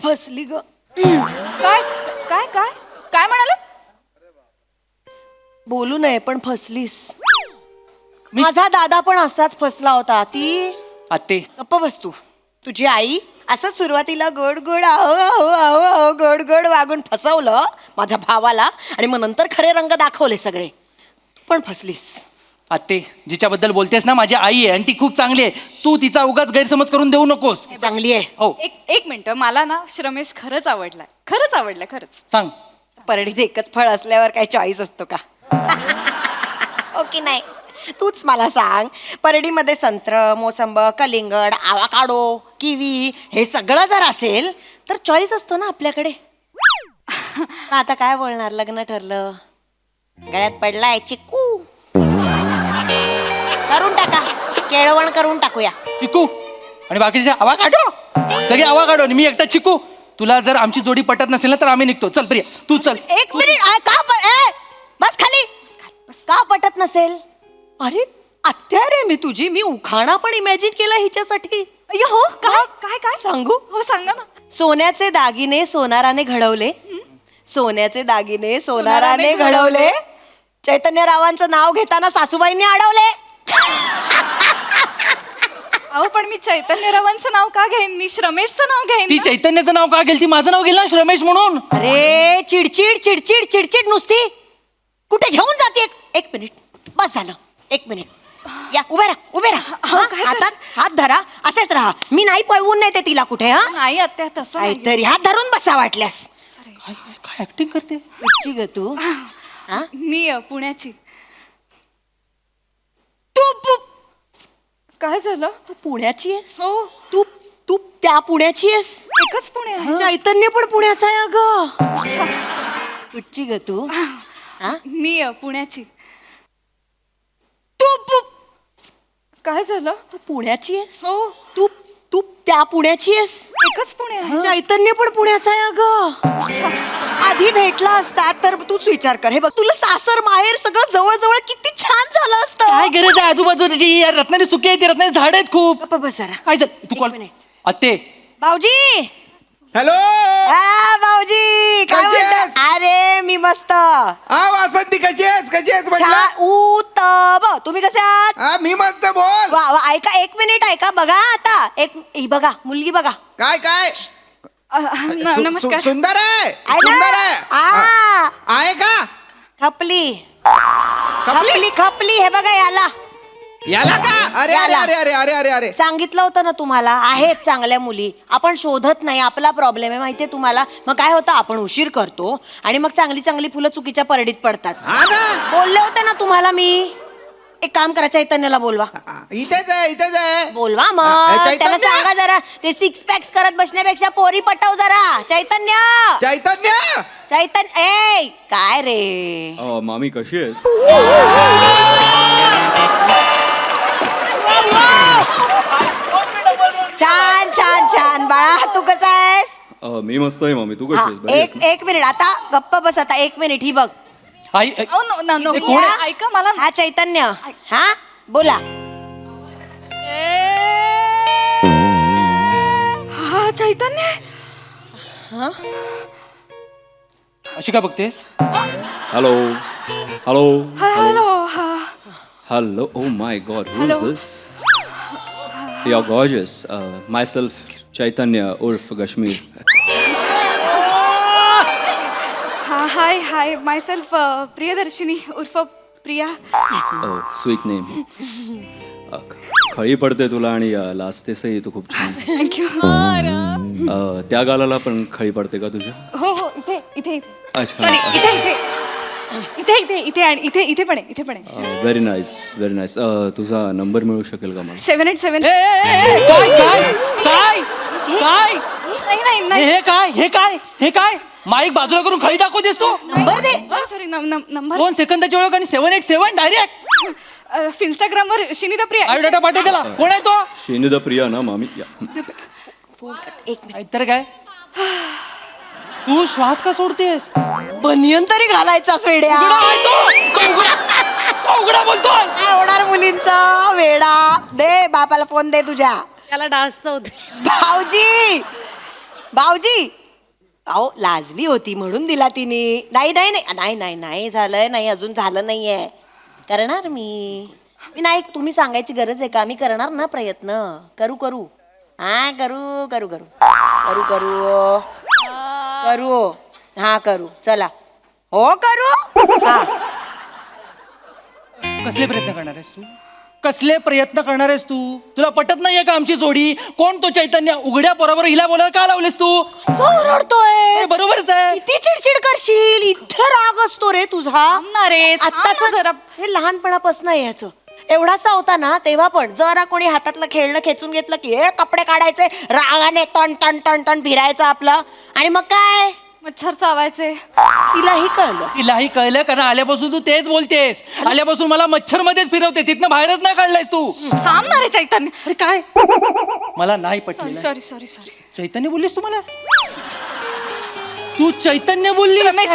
फसली ग. काय काय काय काय म्हणाले? बोलू नये पण फसलीस. माझा दादा पण असाच फसला होता. ती आते गप्प बस तू. तुझी आई असंच सुरुवातीला गोड गोड आहो आहो आहो आहो गोड गोड वागून फसवलं माझ्या भावाला आणि मग नंतर खरे रंग दाखवले सगळे. तू पण फसलीस. आते जिच्याबद्दल बोलतेस ना माझी आई आहे आणि ती खूप चांगली आहे. तू तिचा उगाच गैरसमज करून देऊ नकोस. चांगली आहे. हो एक मिनिट, मला ना श्रमेश खरंच आवडलाय, खरंच आवडलाय, खरंच. सांग. परडीत एकच फळ असल्यावर काही चॉईस असतो का? ओके नाही, तूच मला सांग. परडीमध्ये संत्र, मोसंब, कलिंगड, आवाकाडो, किवी हे सगळं जर असेल तर चॉईस असतो ना आपल्याकडे. पण आता काय बोलणार, लग्न ठरलं, गळ्यात पडलाय चिक्कू, करून टाका, केळवण करून टाकूया. चिकू आणि बाकीचे आवा काढो, सगळे आवा काढो आणि मी एकटा चिकू. तुला जर आमची जोडी पटत नसेल ना तर आम्ही निघतो. चल प्रिया तू चल. एक मिनिट, बस खाली. का पटत नसेल? अरे आत्या रे मी तुझी, मी उखाणा पण इमॅजिन केला हिच्यासाठी. अय्यो, हो काय काय काय सांगू? हो सांगा ना. सोन्याचे दागिने सोनाराने घडवले, सोन्याचे दागिने सोनाराने घडवले, चैतन्यरावांचं नाव घेताना सासूबाईंनी अडवले. अहो पण मी चैतन्यरावांचं नाव का घेईन, मी श्रमेशचं नाव घेईन ती ना. चैतन्याचं नाव का घेईल? ती माझं नाव घेईल ना श्रमेश म्हणून. अरे चिडचिड चिडचिड चिडचिड नुसती. कुठे घेऊन जाते? एक मिनिट, बस झालं. एक मिनिट, या उभे राहा, उभे राहा. हातात हात धरा, असेच राहा. मी नाही पळवून नेते तिला कुठे. हा नाही आत्या तसं नाहीये. काहीतरी हात धरून बसा वाटल्यास. काय काय ऍक्टिंग करते? कुठची ग तू? मी पुण्याची. तू काय झालं? तू पुण्याची आहेस? हो, तू तू त्या पुण्याची आहेस? एकच पुणे आहे. चैतन्य पण पुण्याचा आहे अगं. कुठची ग तू? मी पुण्याची. तू काय झालं? तू पुण्याची आहेस? हो, तू तू त्या पुण्याची आहेस? एकच पुणे आहे. चैतन्य पण पुण्याचा आहे अगं. आधी भेटला असता तर तूच विचार कर. हे बघ, तुला सासर माहेर सगळं जवळ जवळ किती छान झालं असतं. काय गरज आहे आजूबाजूची? यार रत्नागिरी सुकी आहे ती, रत्नागिरी झाड आहेत खूप. गप्प बस जरा. काय झालं? तू कॉल. मिनिट. आत्ते भाऊजी. हॅलो. भाऊजी काय कशी म्हणता? आहेस? अरे मी मस्त. हा वासंती कशी आहेस? कशी आहेस म्हटलं? छान उत्तम. तुम्ही कसे आहात? हा मी मस्त. बोल. वा वा, ऐका एक मिनिट, ऐका बघा आता. ही बघा मुलगी बघा. काय काय नमस्कार. सुंदर आहे. आहे सुंदर ना? आहे. आहे का? खपली खपली? खपली खपली. हे बघा याला याला का? अरे अरे याला. अरे अरे अरे अरे अरे सांगितलं होतं ना तुम्हाला, आहेत चांगल्या मुली. आपण शोधत नाही, आपला प्रॉब्लेम आहे माहितीये तुम्हाला. मग काय होतं, आपण उशीर करतो आणि मग चांगली चांगली फुलं चुकीच्या परडीत पडतात. हा ना. बोलले होते ना तुम्हाला मी. एक काम करा, चैतन्याला बोलवा. इथेच आहे, इथेच आहे. बोलवा हा, मग. चैतन्य? त्याला सांगा जरा, ते सिक्स पॅक्स करत बसण्यापेक्षा पोरी पटव जरा. चैतन्य चैतन्य. चैतन्य ए काय रे. मामी कशी आहेस? छान छान छान बाळा, तू कसा आहेस? मी मस्त आहे मामी, तू कशी हा, आहेस? बरी आहेस ना? एक मिनिट, आता गप्प बस. आता एक मिनिट, ही बघ. आई अहो, नो, कोण आहे? ऐका मला. हा चैतन्य. हा बोला. हा चैतन्य. अशी का बघतेस? Hello hello hello. हा hello. Oh my god, who Hello. Is this? You are gorgeous. Myself Chaitanya उर्फ Kashmir. Hi hi myself Priyadarshini उर्फ प्रिया. Sweet name. खळी पडते तुला आणि लाजतेसही तू खूप छान. थँक्यू. त्या गालाला पण खळी पडते का तुझ्या? हो हो इथे इथे अच्छा. सॉरी इथे इथे इथे इथे इथे आणि इथे इथे पण आहे इथे पण आहे. Very nice very nice. तुझा नंबर मिळू शकेल का मला? 787. काय काय काय काय नाही नाही नाही हे काय हे काय हे काय माईक बाजूला करून खळी दाखवतेस तू? नंबर दे. सॉरी सॉरी नंबर 2 सेकंदाची ओळख आणि 787 डायरेक्ट इंस्टाग्रामवर शिनिता प्रिया. बायोडाटा पाठव त्याला. कोण आहे तो? शेनिदा प्रिया ना मामी? फोन कर एक मिनिट. तर काय तू श्वास का सोडतेस? बनियन तरी घालायचा वेड्या. उघडा आहे तो. तो उघडा बोलतोय. काय होणार मुलींचा वेडा. दे बापाला फोन दे तुझ्या. त्याला डान्सचं होते. भाऊजी भाऊजी अहो लाजली होती म्हणून दिला तिने. नाही नाही नाही नाही नाही नाही झालंय नाही अजून झालं नाहीये. करणार मी नाही. तुम्ही सांगायची गरज आहे का? मी करणार ना प्रयत्न. करू करू हा करू करू करू करू करू करू हा करू. चला हो करू हा. कसले प्रयत्न करणार आहेस तू? कसले प्रयत्न करणार आहेस तू? तुला पटत नाहीये का आमची जोडी? कोण तो चैतन्य? उघड्या पोराबरोबर हिला बोलायला का लावलेस तू? ओरडतोय. बरोबरच आहे. किती चिडचिड करशील. इथं राग असतो रे तुझा. आत्ताच जरा हे लहानपणापासून आहे ह्याचं. एवढासा होता ना तेव्हा पण जरा कोणी हातातलं खेळणं खेचून घेतलं की हे कपडे काढायचे रागाने टन टन टन टन फिरायचं आपलं. आणि मग काय मच्छर चावायचे. तिलाही कळलं. तिलाही कळलं कारण आल्यापासून तू तेच बोलतेस. आल्यापासून मला मच्छर मध्येच फिरवते. तिथनं बाहेरच नाही काढलायस तू. थांबणार आहे चैतन्य. अरे काय मला नाही सॉरी पटलं. Sorry sorry sorry. चैतन्य बोललीस तू मला? तू चैतन्य बोललीस? रमेश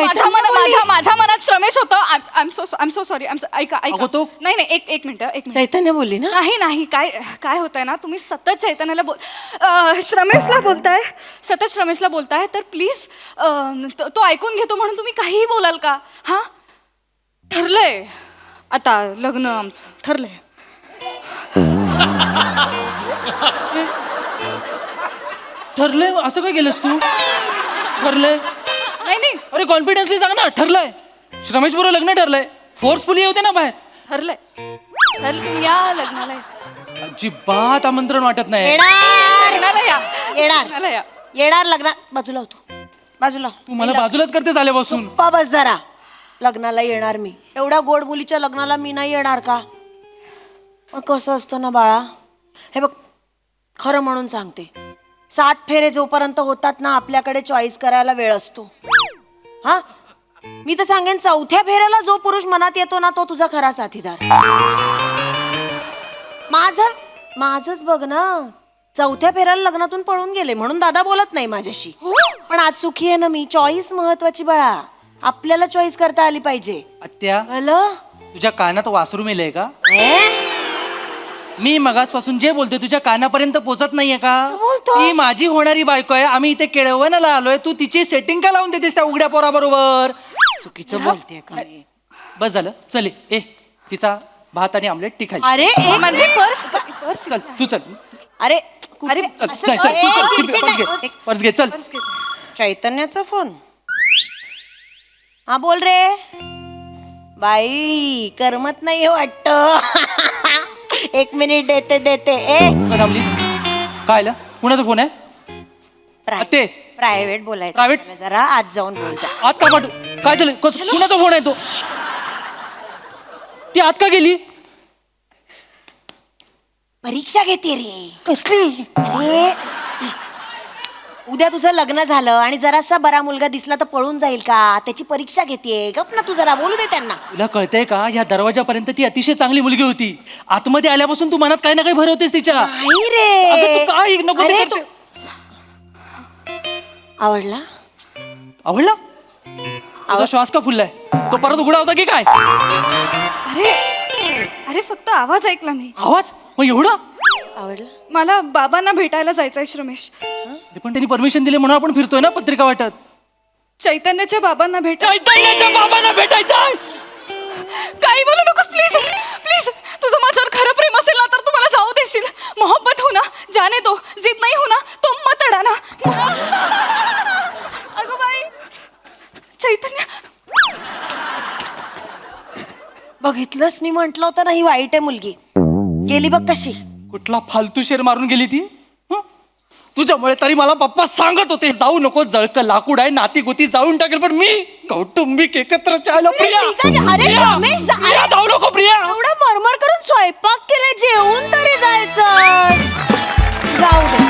माझ्या मनात श्रमेश होतं. I am so sorry. ऐका अगं ऐका तो- नाही नाही एक मिनिट चैतन्य बोलली ना. नाही नाही काय काय होतंय ना तुम्ही सतत चैतन्याला श्रमेशला बोलताय. सतत श्रमेशला बोलताय तर प्लीज तो ऐकून घेतो म्हणून तुम्ही काहीही बोलाल का? हा ठरलंय आता लग्न आमचं ठरलंय. ठरलंय असं काय केलंस तू? ठरलंय? नाही नाही अरे कॉन्फिडन्सली सांग ना. ठरलंय. श्रमेश बरोबर लग्न ठरलंय. फोर्सफुली होते ना बाहेर. ठरलंय तुम्ही या लग्नाला. अजिबात आमंत्रण वाटत नाही. येणार लग्नाला या. येणार लग्नाला या. येणार लग्नात. बाजूला होतो बाजूला. तू मला बाजूलाच करतेस आल्यापासून. गप्पा बस जरा. लग्नाला येणार मी. एवढ्या गोड मुलीच्या लग्नाला मी नाही येणार का? पण कसं असतं ना बाळा. हे बघ खरं म्हणून सांगते. 7 फेरे जोपर्यंत होतात ना आपल्याकडे चॉईस करायला वेळ असतो. हा मी तर सांगेन 4थ्या फेऱ्याला जो पुरुष मनात येतो ना तो तुझा खरा साथीदार. माझंच बघ ना. 4थ्या फेऱ्याला लग्नातून पळून गेले म्हणून दादा बोलत नाही माझ्याशी. पण आज सुखी आहे ना मी. चॉईस महत्वाची बाळा. आपल्याला चॉईस करता आली पाहिजे. आत्या कळलं? तुझ्या कानात वासरू मेलंय का? हे? मी मगासपासून जे बोलतोय तुझ्या कानापर्यंत पोचत नाहीये का? बोलतोय? ती माझी होणारी बायको आहे. आम्ही इथे केळवणाला आलोय. तू तिची सेटिंग का लावून देतेस त्या उघड्या पोराबरोबर? चुकीचं बोलते का मी? बस झालं. चल ए तिचा भात आणि आमलेट ती खाई. अरे एक माझी पर्स चल तू चल. अरे अरे, चल असं- चल, चल, ए, तू चल. चिडचिड पर्स घे. नाही. पर्स घे चल. चैतन्याचा फोन. हा बोल रे. बाई करमत नाही वाटत. 1 मिनिट देते. ए का थांबलीस? काय आलं? कुणाचा फोन आहे? ते प्रायव्हेट बोलायचं. Private? मला जरा आज जाऊन बोल जा. आत का पाठव? काय झालं? कुणाचा फोन आहे तो? ती आत का गेली? परीक्षा घेते रे. कसली? अरे उद्या तुझं लग्न झालं आणि जरासा बरा मुलगा दिसला तर पळून जाईल का? त्याची परीक्षा घेते. गप ना तू जरा बोलू दे त्यांना. तुला कळतंय का? या दरवाजापर्यंत ती अतिशय चांगली मुलगी होती. आतमध्ये आल्यापासून तू मनात काही ना काही भरवतेस तिच्या. नाही अगं रे. तू काय नको ते अरे, करते. आवडला? आवडला? तुझा श्वास का फुललाय? तो परत उघडा होता की काय? अरे फक्त आवाज ऐकला मी. आवाज? मग एवढा? आवडला? मला बाबांना भेटायला जायचंय श्रमेश. अरे पण त्यांनी परमिशन दिले म्हणून आपण फिरतोय ना पत्रिका वाटत. चैतन्याच्या बाबांना चैतन्याच्या बाबांना भेटायचं. काही बोलू नकोस प्लीज प्लीज. तुझं माझ्यावर खरं प्रेम असेल ना तर तू मला जाऊ देशील. मोहब्बत हो ना जाने दो. जिद नाही हो ना तो मत अडा ना. अगं बाई चैतन्य पाहिलंस मी म्हंटल होतं ना ही वाईट आहे मुलगी. गेली बघ कशी. कुठला फालतू शेर मारून गेली ती हं? तुझ्यामुळे तरी मला पप्पा सांगत होते जाऊ नको, जळक लाकूड आहे, नाती गोती जाळून टाकेल, पण मी कौटुंबिक एकत्र चाललो. प्रिया, अरे प्रिया, रमेश, प्रिया, जाऊ नको प्रिया. एवढा मरमर करून स्वयंपाक केलाय, जेवून तरी जायचं. जाऊ दे.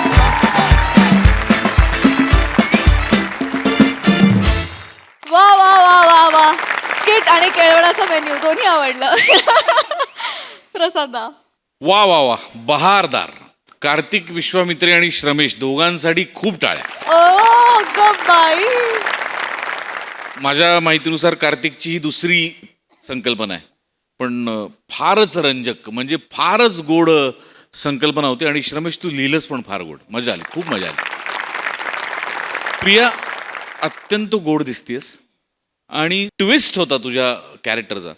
वा वा वा वा वा, स्किट आणि केळवणाचा मेन्यू दोन्ही आवडलं. प्रसादा. वा वा वा, बहारदार. कार्तिक, विश्वामित्री आणि श्रमेश दोघांसाठी खूप टाळ्या. ओ ग बाई. माझ्या माहितीनुसार कार्तिकची ही दुसरी संकल्पना आहे, पण फारच रंजक, म्हणजे फारच गोड संकल्पना होती. आणि श्रमेश, तू लिहिलंस पण फार गोड. मजा आली, खूप मजा आली. प्रिया, अत्यंत गोड दिसतेस आणि ट्विस्ट होता तुझ्या कॅरेक्टरचा,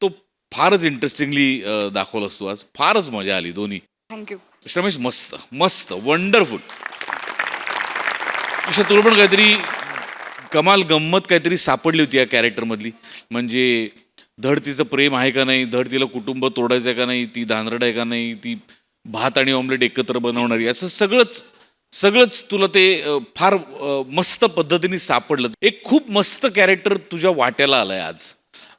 तो फारच इंटरेस्टिंगली दाखवलास तू आज. फारच मजा आली दोन्ही. थँक्यू. श्रमेश, मस्त मस्त, वंडरफुल. ईशा, तुला पण काहीतरी कमाल गंमत काहीतरी सापडली होती या कॅरेक्टरमधली. म्हणजे धड तिचं प्रेम आहे का नाही, धड तिला कुटुंब तोडायचं आहे का नाही, ती धानरड आहे का नाही, ती भात आणि ऑमलेट एकत्र बनवणारी, असं सगळंच तुला ते फार मस्त पद्धतीने सापडलं. एक खूप मस्त कॅरेक्टर तुझ्या वाट्याला आलंय आज,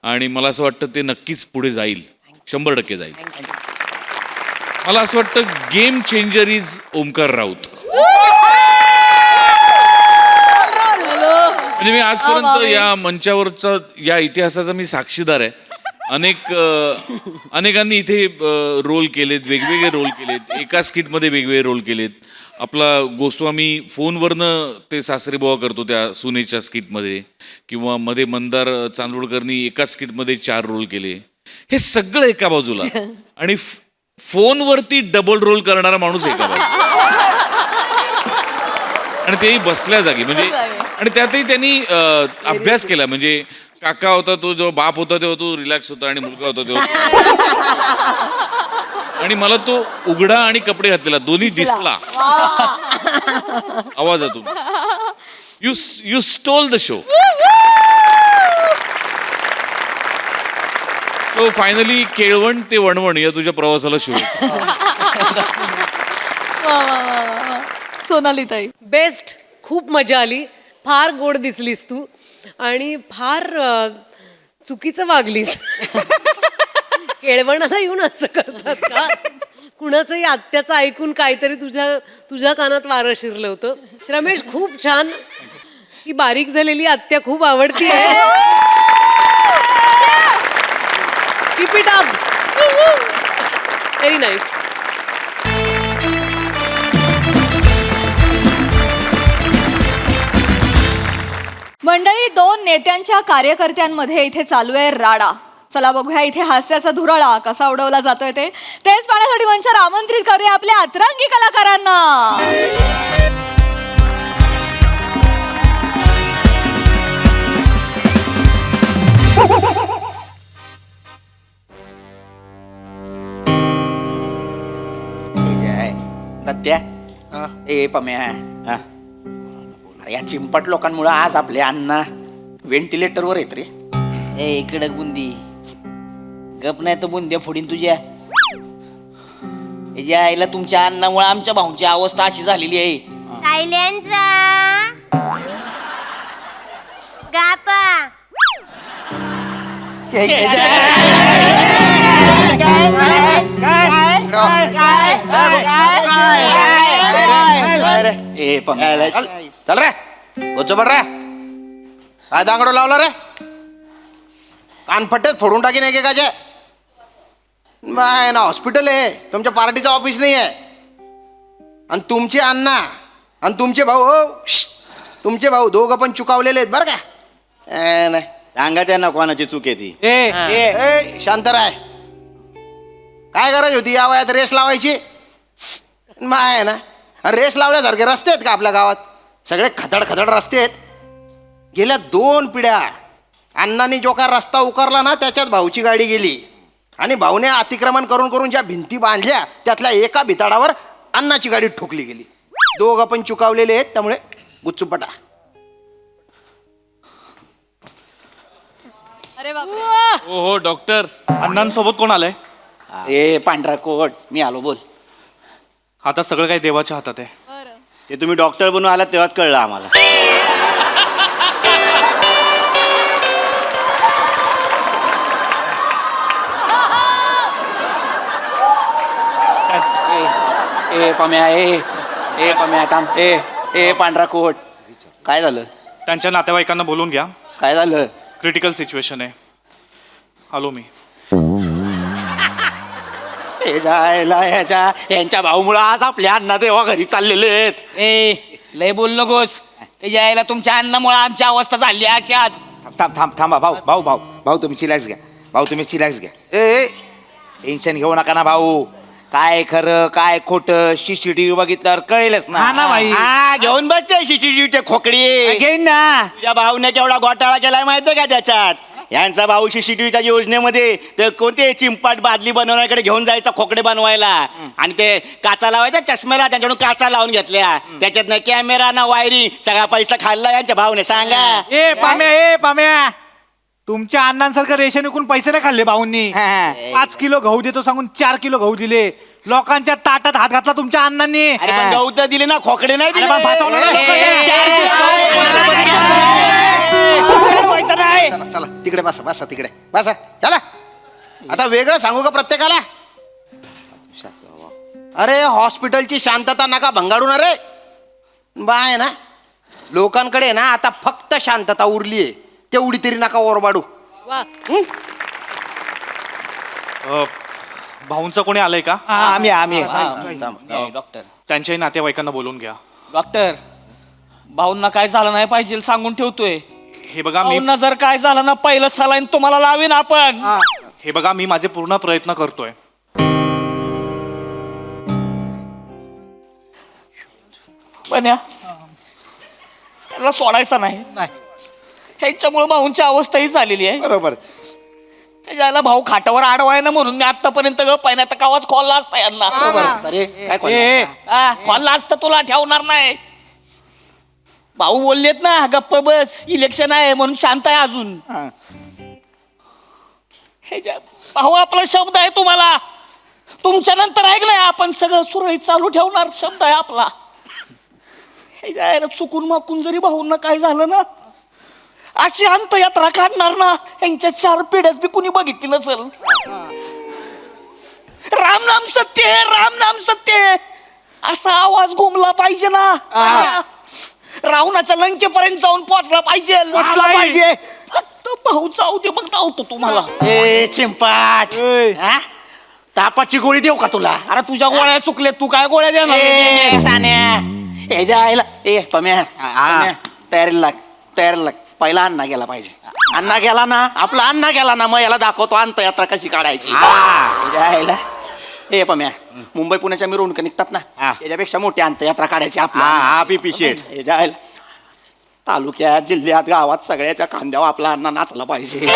आणि मला असं वाटतं ते नक्कीच पुढे जाईल, 100% जाईल. मला असं वाटतं game changer is Omkar Raut. म्हणजे मी आजपर्यंत या मंचावरचा, या इतिहासाचा मी साक्षीदार आहे. अनेकांनी इथे रोल केलेत, वेगवेगळे रोल केलेत, एका स्किटमध्ये वेगवेगळे रोल केलेत. आपला गोस्वामी फोनवरनं ते सासरे बुवा करतो त्या सुनेच्या स्किटमध्ये, किंवा मध्ये मंदार चांदोडकरनी एका स्किटमध्ये 4 रोल केले. हे सगळं एका बाजूला, आणि फोनवरती डबल रोल करणारा माणूस एका बाजूला, आणि तेही बसल्या जागी. म्हणजे आणि त्यातही त्यांनी अभ्यास केला. म्हणजे काका होता तो, जेव्हा बाप होता तेव्हा तो रिलॅक्स होता, आणि मुलगा होता तेव्हा आणि मला तो उघडा आणि कपडे घातलेला दोन्ही दिसला आवाजातून. You stole the show. तो फायनली केळवण ते वणवण या तुझ्या प्रवासाला शुभेच्छा. वा वा वा वा. सोनाली ताई. बेस्ट. खूप मजा आली. फार गोड दिसलीस तू, आणि फार चुकीचं वागलीस. केळवणाला येऊन असं करतात का? कुणाचंही आत्याचं ऐकून काहीतरी तुझ्या कानात वारं शिरलं होतं. श्रमेश, खूप छान. ही बारीक झालेली आत्या खूप आवडती आहे. Keep it up. Very nice. मंडळी, 2 नेत्यांच्या कार्यकर्त्यांमध्ये इथे चालू आहे राडा. चला बघूया इथे हास्याचा धुराळा कसा उडवला जातोय तेच पाहण्यासाठी मंचावर आमंत्रित करूया आपल्या अतरंगी कलाकारांना. दत्त्या, ए पम्या, अरे या चिंपट लोकांमुळे आज आपले अण्णा व्हेंटिलेटरवर येत रे. ए इकडे बुंदी गप, नाही तर बुंद्या फोडीन तुझ्या. याच्या आईला तुमच्या अन्नामुळे आमच्या भाऊंची अवस्था अशी झालेली आहे. सायलेन्स गापा. ए पम्या, चल रे, बड रे. काय दांगडो लावला रे? कानफट्टेच फोडून टाकीन एकेकाचे. बाय ना, हॉस्पिटल आहे, तुमच्या पार्टीचं ऑफिस नाही आहे. आणि तुमचे अण्णा आणि तुमचे भाऊ, तुमचे भाऊ दोघं पण चुकावलेले आहेत बरं का. नाही सांगा त्यांना कोणाची चूक आहे ती. ए शांत राय. काय गरज होती या वयात रेस लावायची? माय ना, रेस लावल्यासारखे रस्ते आहेत का आपल्या गावात? सगळे खदड खदड रस्ते आहेत. गेल्या 2 पिढ्या अण्णांनी जो का रस्ता उकारला ना, त्याच्यात भाऊची गाडी गेली, आणि भाऊने अतिक्रमण करून करून ज्या भिंती बांधल्या त्यातल्या एका भिताडावर अण्णाची गाडी ठोकली गेली. दोघं पण चुकावलेले आहेत, त्यामुळे गुच्चूपटा. अरे बापरे. हो डॉक्टर. अण्णांसोबत कोण आलंय? ए पांढरा कोट, मी आलो, बोल. आता सगळं काही देवाच्या हातात आहे. ते तुम्ही डॉक्टर बनून आलात तेव्हाच कळलं आम्हाला. ए पम्या, ए पम्या थांब. ए पांढरा कोट, काय झालं? त्यांच्या नातेवाईकांना बोलून घ्या. काय झालं? क्रिटिकल सिच्युएशन आहे. आलो मी. हे जायला यांच्या भाऊमुळे आज आपल्या अण्णा देवा घरी चाललेले आहेत. ए लय बोल नकोस. त्याच्या यायला तुमच्या अन्नामुळे आमची अवस्था झाली अशी आज. थांबा भाऊ तुम्ही चिलॅक्स घ्या. तुम्ही चिलॅक्स घ्या. ए टेन्शन घेऊ नका ना भाऊ. काय खरं काय खोटं CCTV बघितल्यावर कळेलच ना. हा घेऊन बसते शिशीची खोकडी. घेईन ना. तुझ्या भाऊने केवढा घोटाळा केलाय माहितीये का त्याच्यात? यांचा भाऊ CCTVच्या योजनेमध्ये ते कोणते चिंपाट बादली बनवण्याकडे घेऊन जायचा खोकडे बनवायला, आणि ते काचा लावायचा चष्म्याला, त्यांच्याकडून काचा लावून घेतल्या. त्याच्यात ना कॅमेरा ना वायरी, सगळा पैसा खाल्ला यांच्या भाऊने. सांगा. ए पाम्या तुमच्या अण्णांसारखं रेशन विकून पैसे नाही खाल्ले भाऊंनी. 5 किलो गहू देतो सांगून 4 किलो गहू दिले. लोकांच्या ताटात हात घातला तुमच्या अण्णांनी. अरे पण गहू तर दिले ना, खोकडे नाही दिले. अरे पण फसवलं ना पैसा नाही. चला चला तिकडे बसा तिकडे बसा. चला आता वेगळं सांगू का प्रत्येकाला? अरे हॉस्पिटलची शांतता नका भंगाडून. अरे बाय ना, लोकांकडे ना आता फक्त शांतता उरली आहे, तेवढी तरी नका ओरबाडू. वा. भाऊंचं कोणी आलंय का? आम्ही डॉक्टर, त्यांच्याही नातेवाईकांना बोलून घ्या. डॉक्टर, भाऊंना काय झालं नाही पाहिजे सांगून ठेवतोय. हे बघा मी भाऊंना जर काय झालं ना, पहिलं सलाईन तुम्हाला लावीन आपण. हे बघा मी माझे पूर्ण प्रयत्न करतोय. पण याला सोडायचं नाही. ह्यांच्यामुळे भाऊंची अवस्था ही झालेली आहे. बरोबर. त्याच्याला भाऊ खाटावर आडवाय ना, म्हणून मी आतापर्यंत गप्प आहे ना, तर कावाच खोलला असता यांना. काय खोलला? खोलला असता तुला ठेवणार नाही. भाऊ बोललेत ना गप्प बस, इलेक्शन आहे म्हणून शांत आहे अजून. भाऊ आपला शब्द आहे तुम्हाला, तुमच्या नंतर ऐकलंय आपण सगळं सुरळीत चालू ठेवणार शब्द आहे आपला. हे जायला चुकून माकून जरी भाऊंना काय झालं ना, अशी अंतयात्रा काढणार ना, यांच्या 4 पिढ्यात बी कुणी बघितली नसेल. राम नाम सत्य, राम नाम सत्य असा आवाज घुमला पाहिजे ना. रावणाच्या लंकेपर्यंत जाऊन पोहोचला पाहिजे. फक्त भाऊ जाऊ दे, मग धावतो तुम्हाला. ए चिंपाट, हा? तापाची गोळी देऊ का तुला? अरे तुझ्या गोळ्या चुकल्या, तू काय गोळ्या देणार? ए सान्या, ए जायला ए पम्या, तयारीला लाग. पहिला अण्णा गेला पाहिजे. अण्णा गेला ना, आपला अण्णा गेला ना, मग याला दाखवतो अंतयात्रा कशी काढायची. ए जायला ए पम्या, मुंबई पुण्याच्या मिरवणुका निघतात ना, याच्यापेक्षा मोठी अंतयात्रा काढायची आपला. पिपी शेठ. हे जायला तालुक्यात जिल्ह्यात गावात सगळ्याच्या खांद्यावर आपला अण्णा नाचला पाहिजे.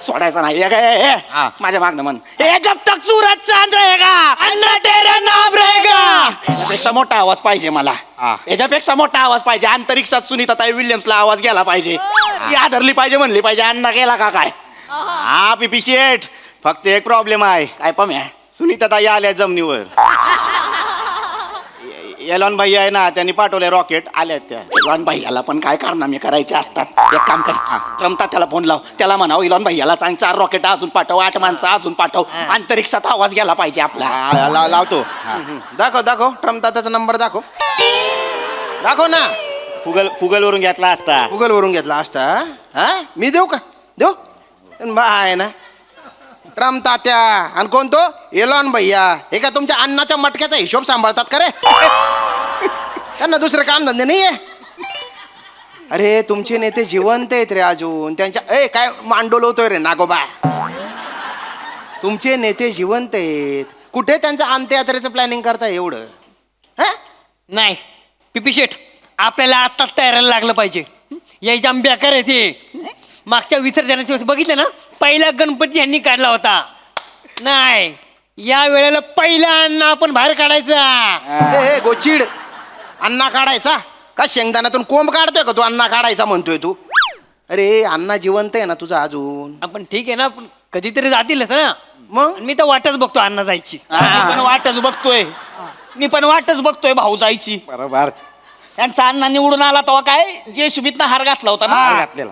सोडायचं नाही. काय माझ्या मागणं म्हण, हे जब तक सूरज चांद रहेगा अण्णा तेरा नाम रहेगा. याच्यापेक्षा मोठा आवाज पाहिजे मला. याच्यापेक्षा मोठा आवाज पाहिजे. अंतरिक्षात सुनीताताई विल्यम्सला आवाज गेला पाहिजे. ती आदरली पाहिजे, म्हणली पाहिजे अण्णा गेला का काय. हा पिपी शेठ, फक्त एक प्रॉब्लेम आहे. काय पम्या? सुनीताताई आल्या जमिनीवर. एलॉन भाई आहे ना, त्यांनी पाठवलंय रॉकेट, आल्यात त्या. इलॉन भैयाला पण काय कारनामे करायचे असतात. एक काम कर, रमता त्याला फोन लाव, त्याला म्हणावं इलॉन भैयाला सांग 4 रॉकेट अजून पाठव, 8 माणसं अजून पाठव. अंतरिक्षात आवाज गेला पाहिजे आपला. लावतो. दाखव रमताचा नंबर दाखव ना. फुगलवरून घेतला असता. गुगलवरून घेतला असता. हा मी देऊ का? देऊ आहे ना रमतात्या. आणि कोण तो? एलॉन भैया. हे का तुमच्या अन्नाच्या मटक्याचा हिशोब सांभाळतात का रे? त्यांना दुसरं काम धंदे नाहीये. अरे तुमचे नेते जिवंत आहेत रे अजून. त्यांच्या काय मांडोलवतोय रे नागोबा. तुमचे नेते जिवंत आहेत. कुठे त्यांचं अंत्ययात्रेचं प्लॅनिंग करताय एवढं? नाही पिपी शेठ, आपल्याला आत्ताच तयारीला लागलं पाहिजे. या जाम बेकार आहे ते. मागच्या विसर्जनाच्या वेळेस बघितलं ना, पहिला गणपती यांनी काढला होता. नाही, या वेळेला पहिला अण्णा आपण बाहेर काढायचा. गोचिड, अण्णा काढायचा का? शेंगदाण्यातून कोंब काढतोय का तू? अण्णा काढायचा म्हणतोय तू? अरे अण्णा जिवंत आहे ना तुझा अजून. आपण ठीक आहे ना, पण कधीतरी जातीलच ना. मग मी तर वाटच बघतो अण्णा जायची. मी पण वाटच बघतोय भाऊ जायची. बरोबर. यांचा अण्णा निवडून आला तेव्हा काय JCBतनं हार घातला होता ना. घातलेला.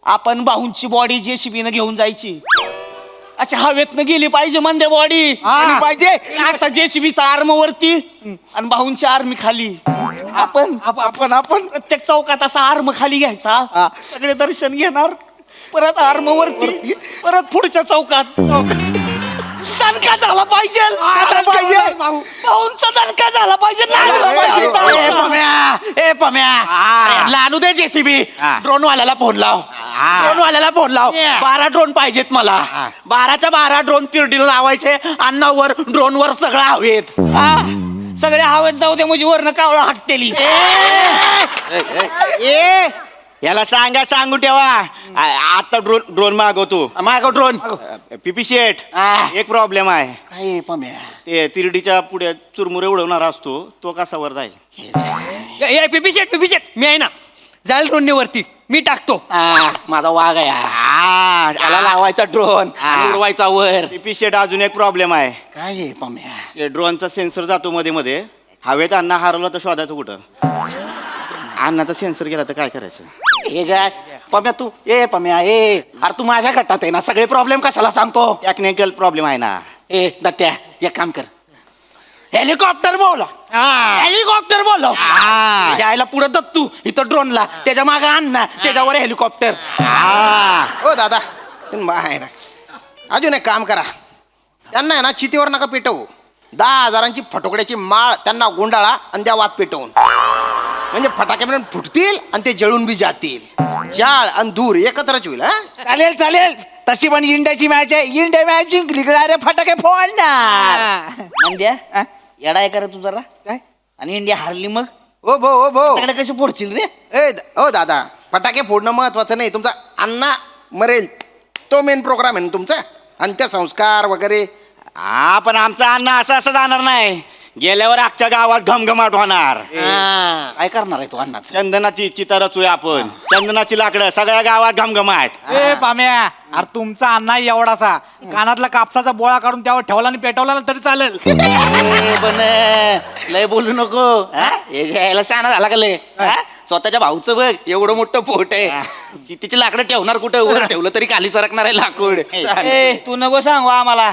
आपण भाऊंची बॉडी JCBनं घेऊन जायची. अच्छा हवेतनं गेली पाहिजे म्हणजे बॉडी पाहिजे. असा JCBचा आर्म वरती आणि भाऊंची आर्मी खाली. आपण प्रत्येक चौकात असा आर्म खाली घ्यायचा. सगळे दर्शन घेणार. परत आर्म वरती. परत पुढच्या चौकात दणका झाला पाहिजे. भाऊंचा दणका झाला पाहिजे. आणू दे JCB. ड्रोन वाल्याला फोन लाव. 12 ड्रोन पाहिजेत मला. 12च्या 12 ड्रोन तिरडीला लावायचे. अन्नावर ड्रोनवर सगळं हवेत. सगळे हवेत जाऊ दे म्हणजे वरनं कावळं हाकतेली. याला सांगू ठेवा. आता ड्रोन मागवतो. मागव ड्रोन. पिपी शेठ एक प्रॉब्लेम आहे. काय पम्या. ते तिरडीच्या पुढे चुरमुरे उडवणारा असतो तो कसा वर जाईल. पिपी शेट मी आहे ना. जाईल ड्रोनने वरती मी टाकतो. माझा वाघ आहे. त्याला लावायचा ड्रोन उडवायचा वर. पिपी शेठ अजून एक प्रॉब्लेम आहे. काय आहे पम्या. ते ड्रोनचा सेन्सर जातो मध्ये हवेत अण्णा हरवला तर शोधायचं कुठं. अन्नाचा सेन्सर गेला तर काय करायचं. हे काय पम्या तू पम्या अरे तू माझ्या गटात आहे ना. सगळे प्रॉब्लेम कशाला सांगतो. टेक्निकल प्रॉब्लेम आहे ना. दत्त्या एक काम कर. हेलिकॉप्टर बोला. हेलिकॉप्टर बोलव. जायला पुढे दत्तू इथं ड्रोनला त्याच्या मागे अण्णा त्याच्यावर हेलिकॉप्टर. हो दादा तुम्ही आहे ना. अजून एक काम करा. त्यांना आहे ना चितीवर नका पेटवू. 10,000ची फटोकड्याची माळ त्यांना गुंडाळा आणि द्या वात पेटवून. म्हणजे फटाके म्हणून फुटतील आणि ते जळून बी जातील. जाळ आणि दूर एकत्रच होईल. चालेल. तशी पण इंडियाची मॅच आहे. इंडिया मॅच जिंकली रे फटाके फोडणार. मंद्या येडा आहे करा तू जरा. आणि इंडिया हारली मग ओ भो त्याकडे कशी फोडशील रे. ओ दादा फटाके फोडणं महत्वाचं नाही. तुमचा अण्णा मरेल तो मेन प्रोग्राम आहे ना तुमचा. अंत्यसंस्कार वगैरे. पण आमचा अण्णा असं जाणार नाही. गेल्यावर अख्ख्या गावात घमघमाट होणार. काय करणार आहे तो अण्णा. चंदनाची चिता रचूया आपण. चंदनाची लाकडं सगळ्या गावात घमघमाट. पाम्या अरे तुमचा अण्णा एवढासा कानातला कापसाचा बोळा काढून त्यावर ठेवला आणि पेटवला तरी चालेल. पण लय बोलू नको. यायला शहाणा झाला का लय. स्वतःच्या भाऊचं बघ एवढं मोठं पोट आहे. चितीची लाकडं ठेवणार कुठं. वर ठेवलं तरी खाली सरकणार आहे लाकूड. तू नको सांगू आम्हाला.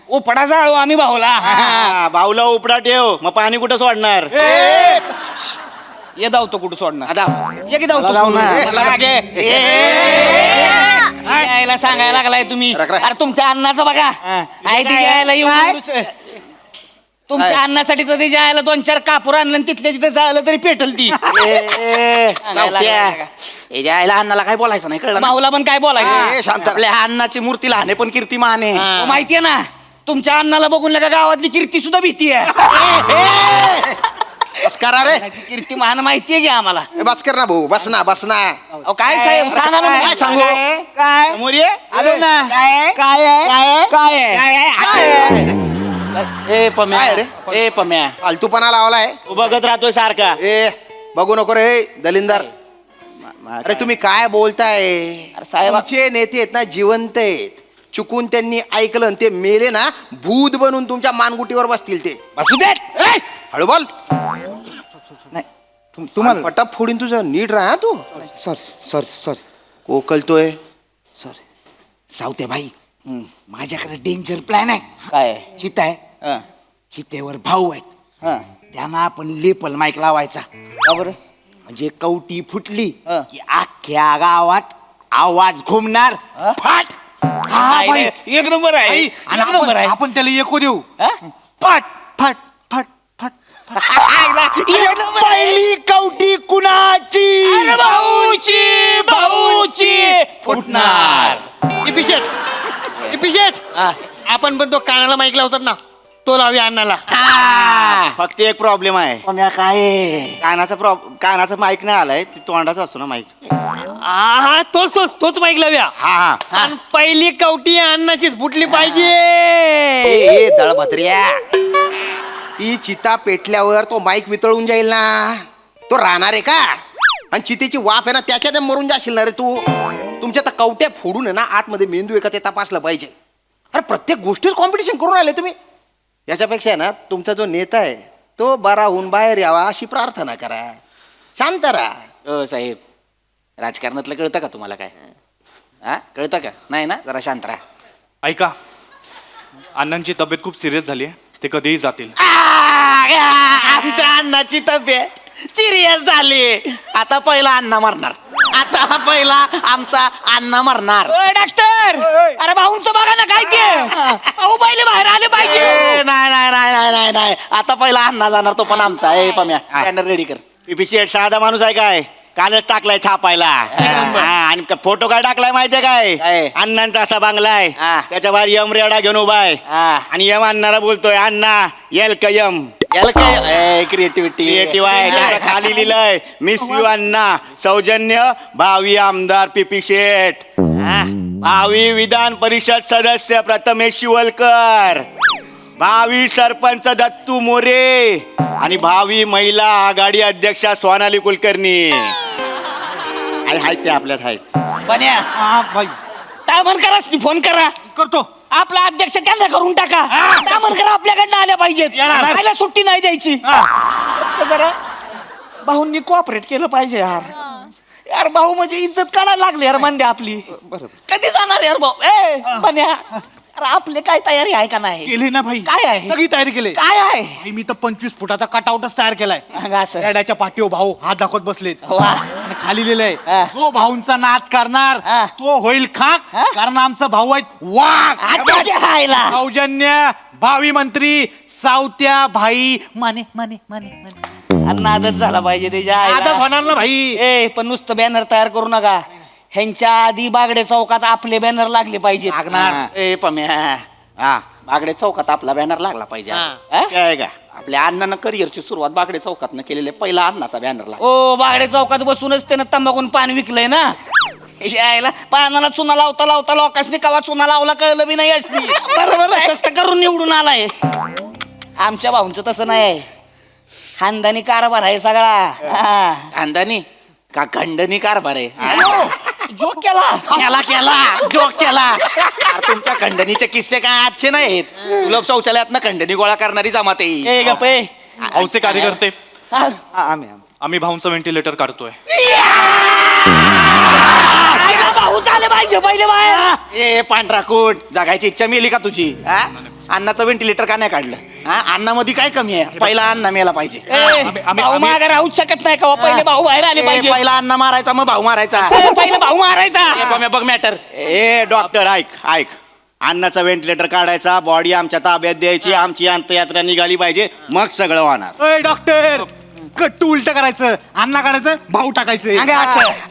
उपडा जाळू आम्ही भाऊला. भाऊला उपडा ठेव मग पाणी कुठं सोडणार. ये धावतो कुठं सोडणार. ये की जाऊ धावतो. ना. मला मागे. यायला सांगायला लागलाय तुम्ही. अरे तुमच्या अन्नाचं बघा. आहे ते यायला येऊन तुमच्या अन्नासाठी तर ते जायला 2-4 कापूर आणलं आणि तिथल्या तिथे जायला तरी पेटल ती. यायला अण्णाला काय बोलायचं नाही कळलं. माऊला पण काय बोलायचं. शांत. आपल्या अण्णाची मूर्ती लहान आहे पण कीर्तिमान आहे. माहितीये ना तुमच्या अन्नाला बघून लगा गावातली कीर्ती सुद्धा भीती आहे. बस करा रे. कीर्तिमान माहितीये की आम्हाला. बस कर ना भाऊ. बस ना. काय साहेब सांगा ना. काय सांगू. काय मोरे आलो ना. पम्या फालतूपणा लावलाय. तू बघत राहतोय सारखा. बघू नको रे दलिंदर. अरे तुम्ही काय बोलताय. साहेब आमचे नेते आहेत ना जिवंत आहेत. चुकून त्यांनी ऐकलं आणि ते मेले ना भूत बनून तुमच्या मानगुटीवर बसतील ते. बसू देत. हळू बोल. तुम्हाला पटाप फोडीन तुझं. नीट राहा तू. सॉरी कोकलतोय. सावते भाई माझ्याकडे डेंजर प्लॅन आहे. काय चिता आहे. चितेवर भाऊ आहेत. त्यांना आपण लेपल माईक लावायचा. म्हणजे कवटी फुटली की अख्ख्या गावात आवाज घुमणार. फाट. एक नंबर आहे. एक नंबर आहे. आपण त्याला एकू देऊ. फाट फाट फाट फाट. पहिली कवटी कुणाची. भाऊची फुटणार. पिशेट आपण पण तो कानाला माईक लावतात ना तो लावूया अण्णाला. फक्त एक प्रॉब्लेम आहे. काय कानाचा माईक नाही आलाय. तोंडाचा असतो ना माईक. हा तोच माईक लावूया. पण पहिली कवटी अण्णाचीच फुटली पाहिजे. दळभद्र्या ती चिता पेटल्यावर तो माईक वितळून जाईल ना. तो राहणार आहे का. आणि चितेची वाफ आहे ना त्याच्यात मरून जाशील ना रे तू. तुमच्या तर कवट्या फोडून आहे ना आतमध्ये मेंदू आहे का ते तपासलं पाहिजे. अरे प्रत्येक गोष्टीच कॉम्पिटिशन करून राहिले तुम्ही. याच्यापेक्षा आहे ना तुमचा जो नेता आहे तो बरा होऊन बाहेर यावा अशी प्रार्थना करा. शांत राहा. साहेब राजकारणातलं कळतं का तुम्हाला काय? हा कळतं का? नाही ना, जरा शांत राहा. ऐका, अण्णांची तब्येत खूप सिरियस झाली आहे, ते कधीही जातील. आमच्या अण्णाची तब्येत सिरियस झाली. आता पहिला अण्णा मरणार. आता पहिला आमचा अण्णा मरणार. डॉक्टर, अरे भाऊंचं बघा ना काय ते. भाऊ पहिले बाहेर आले पाहिजे. नाही नाही नाही नाही नाही नाही आता पहिला अण्णा जाणार, तो पण आमचा. ए पम्या बॅनर रेडी कर. पीपीसी साधा माणूस आहे काय, कालच टाकलाय छापायला. आणि फोटो काय टाकलाय माहितीये काय? काय? अण्णांचा असा बांगला आहे, त्याच्या बाहेर यम रेडा घेऊन उभा आहे. आणि यम अण्णाला बोलतोय, अण्णा येल का यम. याला काय क्रिएटिव्हिटी. क्रिएटिव्ह आहे. त्याच्या खाली लिहिलंय, मिस यू अण्णा, सौजन्य भावी आमदार पीपी शेठ, भावी विधान परिषद सदस्य प्रथमेश शिवलकर, भावी सरपंच दत्तू मोरे आणि भावी महिला आघाडी अध्यक्षा सोनाली कुलकर्णी. आहेत ते आपल्यात आहेत. बन्या तामन करा, फोन करा. करतो. आपला अध्यक्ष त्यांना करून टाका. तामन करा, आपल्याकडनं आल्या पाहिजेत. आयला सुट्टी नाही द्यायची. फक्त जरा भाऊंनी कोऑपरेट केलं पाहिजे यार. यार भाऊ म्हणजे इज्जत काढायला लागली यार मंडे आपली. कधी जाणार यार भाऊ? ए बन्या, अरे आपले काय तयारी आहे का नाही? केली ना भाई, काय आहे? सगळी तयारी केली. काय आहे? भाई, मी तर 25 फुटाचा कटआउटच तयार केलाय. असं रेड्याच्या पाठीवर भाऊ हात दाखवत बसलेत वा. आणि खाली लिहिलंय, हा. जो भाऊंचा नाद करणार तो होईल खाक, कारण आमचा भाऊ आहेत वाघ. आत्याच्या आईला. सौजन्य भावी मंत्री सावत्या भाई माने माने माने माने. नादच झाला पाहिजे त्याच्या आईला. आताच होणार ना भाई. ए पण नुसतं बॅनर तयार करू नका. ह्यांच्या आधी बागडे चौकात आपले बॅनर लागले पाहिजे. ए पम्या हा बागडे चौकात आपला बॅनर लागला पाहिजे. काय का? आपल्या अण्णानं करिअरची सुरुवात बागडे चौकातनं केलेले पहिला अण्णाचा बॅनर लागला. ओ बागडे चौकात बसूनच त्यानं तंबाखून पान विकलंय ना. यायला पानाला चुना लावता लावता लोकांनी कवा चुना लावला कळलं बी नाही असती. बरोबर स्वस्त करून निवडून आलाय. आमच्या भाऊंचं तसं नाही, खानदानी कारभार आहे सगळा. खानदानी का खंडणी कारभार आहे. जोक केला जोक केला. अरे तुमच्या खंडणीचे किस्से काय आजचे नाहीत. सुलभ शौचालयात खंडणी गोळा करणारी जमात आहे. ए गप ए. भाऊचे कार्यकर्ते हा. आम्ही भाऊंचं व्हेंटिलेटर काढतोय. भाऊ झाले पाहिजे पहिले बाहेर. ए पांढरा कोट, जगायची इच्छा मेली का तुझी? अन्नाचं व्हेंटिलेटर का नाही काढलं? अन्नामध्ये काय कमी आहे? पहिला अण्णा मेला पाहिजे. भाऊ मागे राहू शकत नाही का? पहिले भाऊ बाहेर आले पाहिजे. पहिला अण्णा मारायचा मग भाऊ मारायचा. पहिले भाऊ मारायचा. बघ मॅटर. ए डॉक्टर ऐक, अण्णाचा व्हेंटिलेटर काढायचा, बॉडी आमच्या ताब्यात द्यायची, आमची अंत्ययात्रा निघाली पाहिजे, मग सगळं होणार. अय डॉक्टर, कट्टू उलट करायचं, अण्णा काढायचं, भाऊ टाकायचं.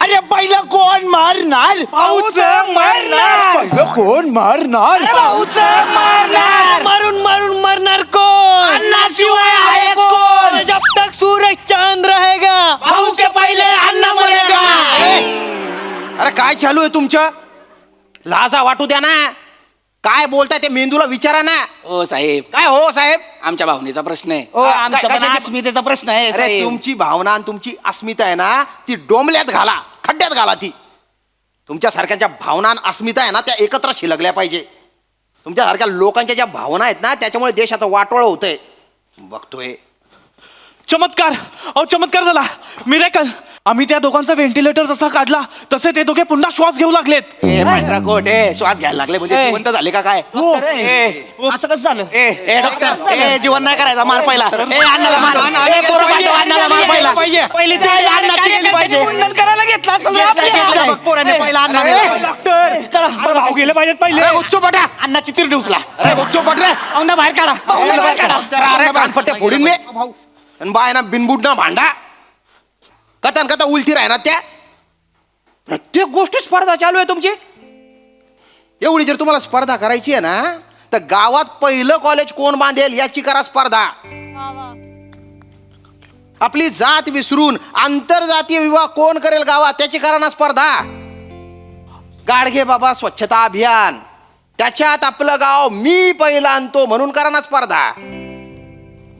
अरे पहिलं कोण मारणार? भाऊच मारणार. पहिलं कोण मारणार? भाऊच मारणार. मारून मारून मरणार कोण? अन्नाशिवाय आहे कोण? जब तक सूरज चांद रहेगा. भाऊ के पहिले अण्णा मरेगा. अरे काय चालू आहे तुमचं? लाजा वाटू द्या ना. काय बोलताय ते मेंदूला विचारा ना. ओ साहेब, काय हो साहेब? आमच्या भावनेचा प्रश्न आहे. ओ, आमच्या पण कशाची- अस्मितेचा प्रश्न आहे अरे साहेब. तुमची भावना आणि तुमची अस्मिता आहे ना ती डोंबल्यात घाला, खड्ड्यात घाला. ती तुमच्यासारख्यांच्या भावना आणि अस्मिता आहे ना त्या एकत्र शिलगल्या पाहिजे. तुमच्यासारख्या लोकांच्या ज्या भावना आहेत ना त्याच्यामुळे देशाचं वाटोळं होतंय. बघतोय चमत्कार, अहो चमत्कार झाला, मिरेकल. आम्ही त्या दोघांचा व्हेंटिलेटर जसा काढला तसे ते दोघे पुन्हा श्वास घेऊ लागलेत. ए पांढरा कोट, श्वास घ्यायला लागले म्हणजे ए. जिवंत झाले का काय? असं कसं झालं? ए डॉक्टर, ए जीवन नाही करायचा, मार पहिला. ए अण्णाला मार. ए, पोरं पाठवा, अण्णाला मार पहिला. पहिली ती अण्णाची केली पाहिजे. मुंडन करायला घेतला असेल ना आपल्या. घेतलं बघ, पोराने पहिला अण्णा मेला. डॉक्टर, भाऊ गेले पाहिजेत पहिले. अरे उच्चो पटा, अण्णाची तिरडी उचला. अरे उच्चो पट रे. औंधा बाहेर काढा. औंधा बाहेर काढा. अरे कानपट्ट्या फोडीन मी. आणि बाय ना बिनबुड ना भांडा कथन कथा उलटी राहणार त्या. प्रत्येक गोष्ट स्पर्धा चालू आहे तुमची. एवढी जर तुम्हाला स्पर्धा करायची आहे ना तर गावात पहिलं कॉलेज कोण बांधेल याची करा स्पर्धा. आपली जात विसरून आंतरजातीय विवाह कोण करेल गावात त्याची करा ना स्पर्धा. गाडगे बाबा स्वच्छता अभियान त्याच्यात आपलं गाव मी पहिला आणतो म्हणून करा ना स्पर्धा.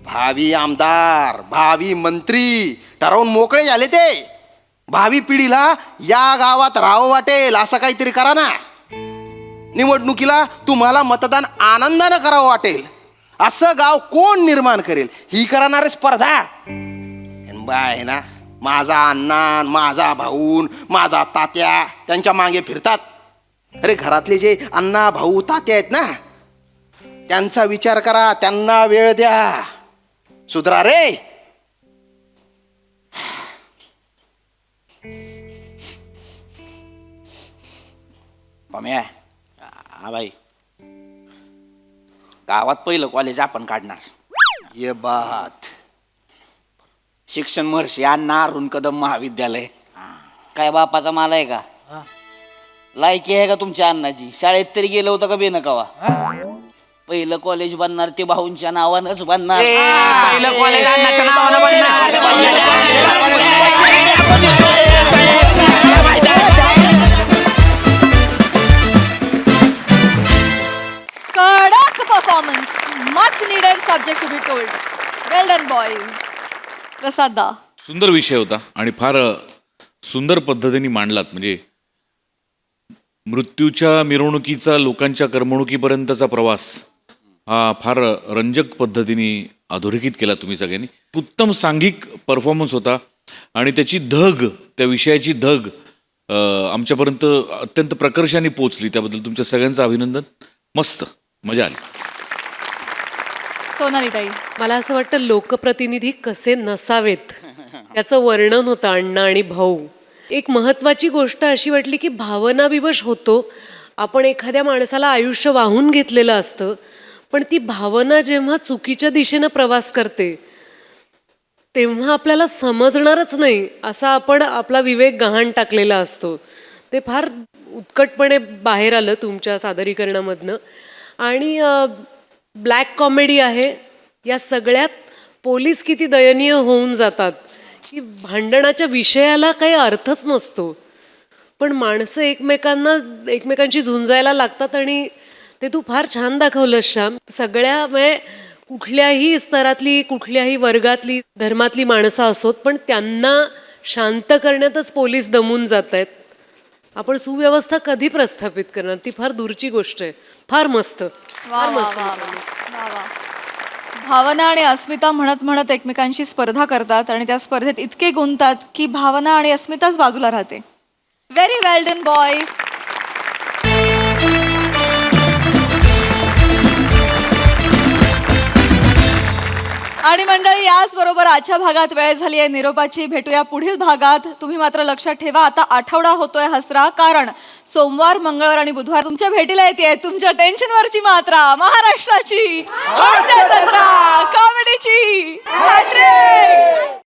भावी आमदार, भावी मंत्री ठरवून मोकळे झाले ते. भावी पिढीला या गावात राहावं वाटेल असं काहीतरी करा ना. निवडणुकीला तुम्हाला मतदान आनंदानं करावं वाटेल असं गाव कोण निर्माण करेल ही करणारी स्पर्धा. आणि बाय ना, माझा अण्णा, माझा भाऊ, माझा तात्या त्यांच्या मागे फिरतात. अरे घरातले जे अण्णा भाऊ तात्या आहेत ना, त्यांचा विचार करा, त्यांना वेळ द्या, सुधरा रे. पम्या, हा भाई, गावात पहिलं कॉलेज आपण काढणार. ये बात. शिक्षण महर्षी अण्णा अरुण कदम महाविद्यालय. काय बापाचा माल आहे का? लायकी आहे का तुमच्या अण्णाची? शाळेत तरी गेलं होतं का बेनकावा? पहिलं कॉलेज बनणार ते भाऊंच्या नावानंच बनणार. पहिलं कॉलेज अण्णाच्या नावानं बनणार. कडक performance, much needed subject to be told. Well done boys. Prasad da, सुंदर विषय होता आणि फार सुंदर पद्धतीने मांडलात. म्हणजे मृत्यूच्या मिरवणुकीचा लोकांच्या करमणुकीपर्यंतचा प्रवास हा फार रंजक पद्धतीने अधोरेखित केला तुम्ही सगळ्यांनी. उत्तम सांघिक परफॉर्मन्स होता आणि त्याची धग, त्या विषयाची धग आमच्यापर्यंत अत्यंत प्रकर्षाने पोचली. त्याबद्दल तुमच्या सगळ्यांचं अभिनंदन. मस्त मजा आली. सोनाली ताई, मला असं वाटतं लोकप्रतिनिधी कसे नसावेत याचं वर्णन होतं अण्णा आणि भाऊ. एक महत्त्वाची गोष्ट अशी वाटली की भावनाविवश होतो आपण. एखाद्या माणसाला आयुष्य वाहून घेतलेलं असतं, पण ती भावना जेव्हा चुकीच्या दिशेनं प्रवास करते तेव्हा आपल्याला समजणारच नाही असा आपण आपला विवेक गहाण टाकलेला असतो. ते फार उत्कटपणे बाहेर आलं तुमच्या सादरीकरणामधनं. आणि ब्लॅक कॉमेडी आहे. या सगळ्यात पोलीस किती दयनीय होऊन जातात की भांडणाच्या विषयाला काही अर्थच नसतो, पण माणसं एकमेकांची झुंजायला लागतात. आणि ते तू फार छान दाखवलंस श्याम. सगळ्या म्हणजे कुठल्याही स्तरातली, कुठल्याही वर्गातली, धर्मातली माणसं असोत, पण त्यांना शांत करण्यातच पोलीस दमून जात आहेत. आपण सुव्यवस्था कधी प्रस्थापित करणार? ती फार दूरची गोष्ट आहे. फार मस्त, फार मस्त. भावना आणि अस्मिता म्हणत म्हणत एकमेकांशी स्पर्धा करतात आणि त्या स्पर्धेत इतके गुंततात की भावना आणि अस्मिताच बाजूला राहते. व्हेरी वेल डन बॉईज. आणि मंडळी, याचबरोबर आजच्या भागात वेळ झाली आहे निरोपाची. भेटूया पुढील भागात. तुम्ही मात्र लक्षात ठेवा, आता आठवडा होतोय हसरा, कारण सोमवार, मंगळवार आणि बुधवार तुमच्या भेटीला येते तुमच्या टेन्शनवरची मात्रा, महाराष्ट्राची हास्य जत्रा, कॉमेडीची हॅट्रिक.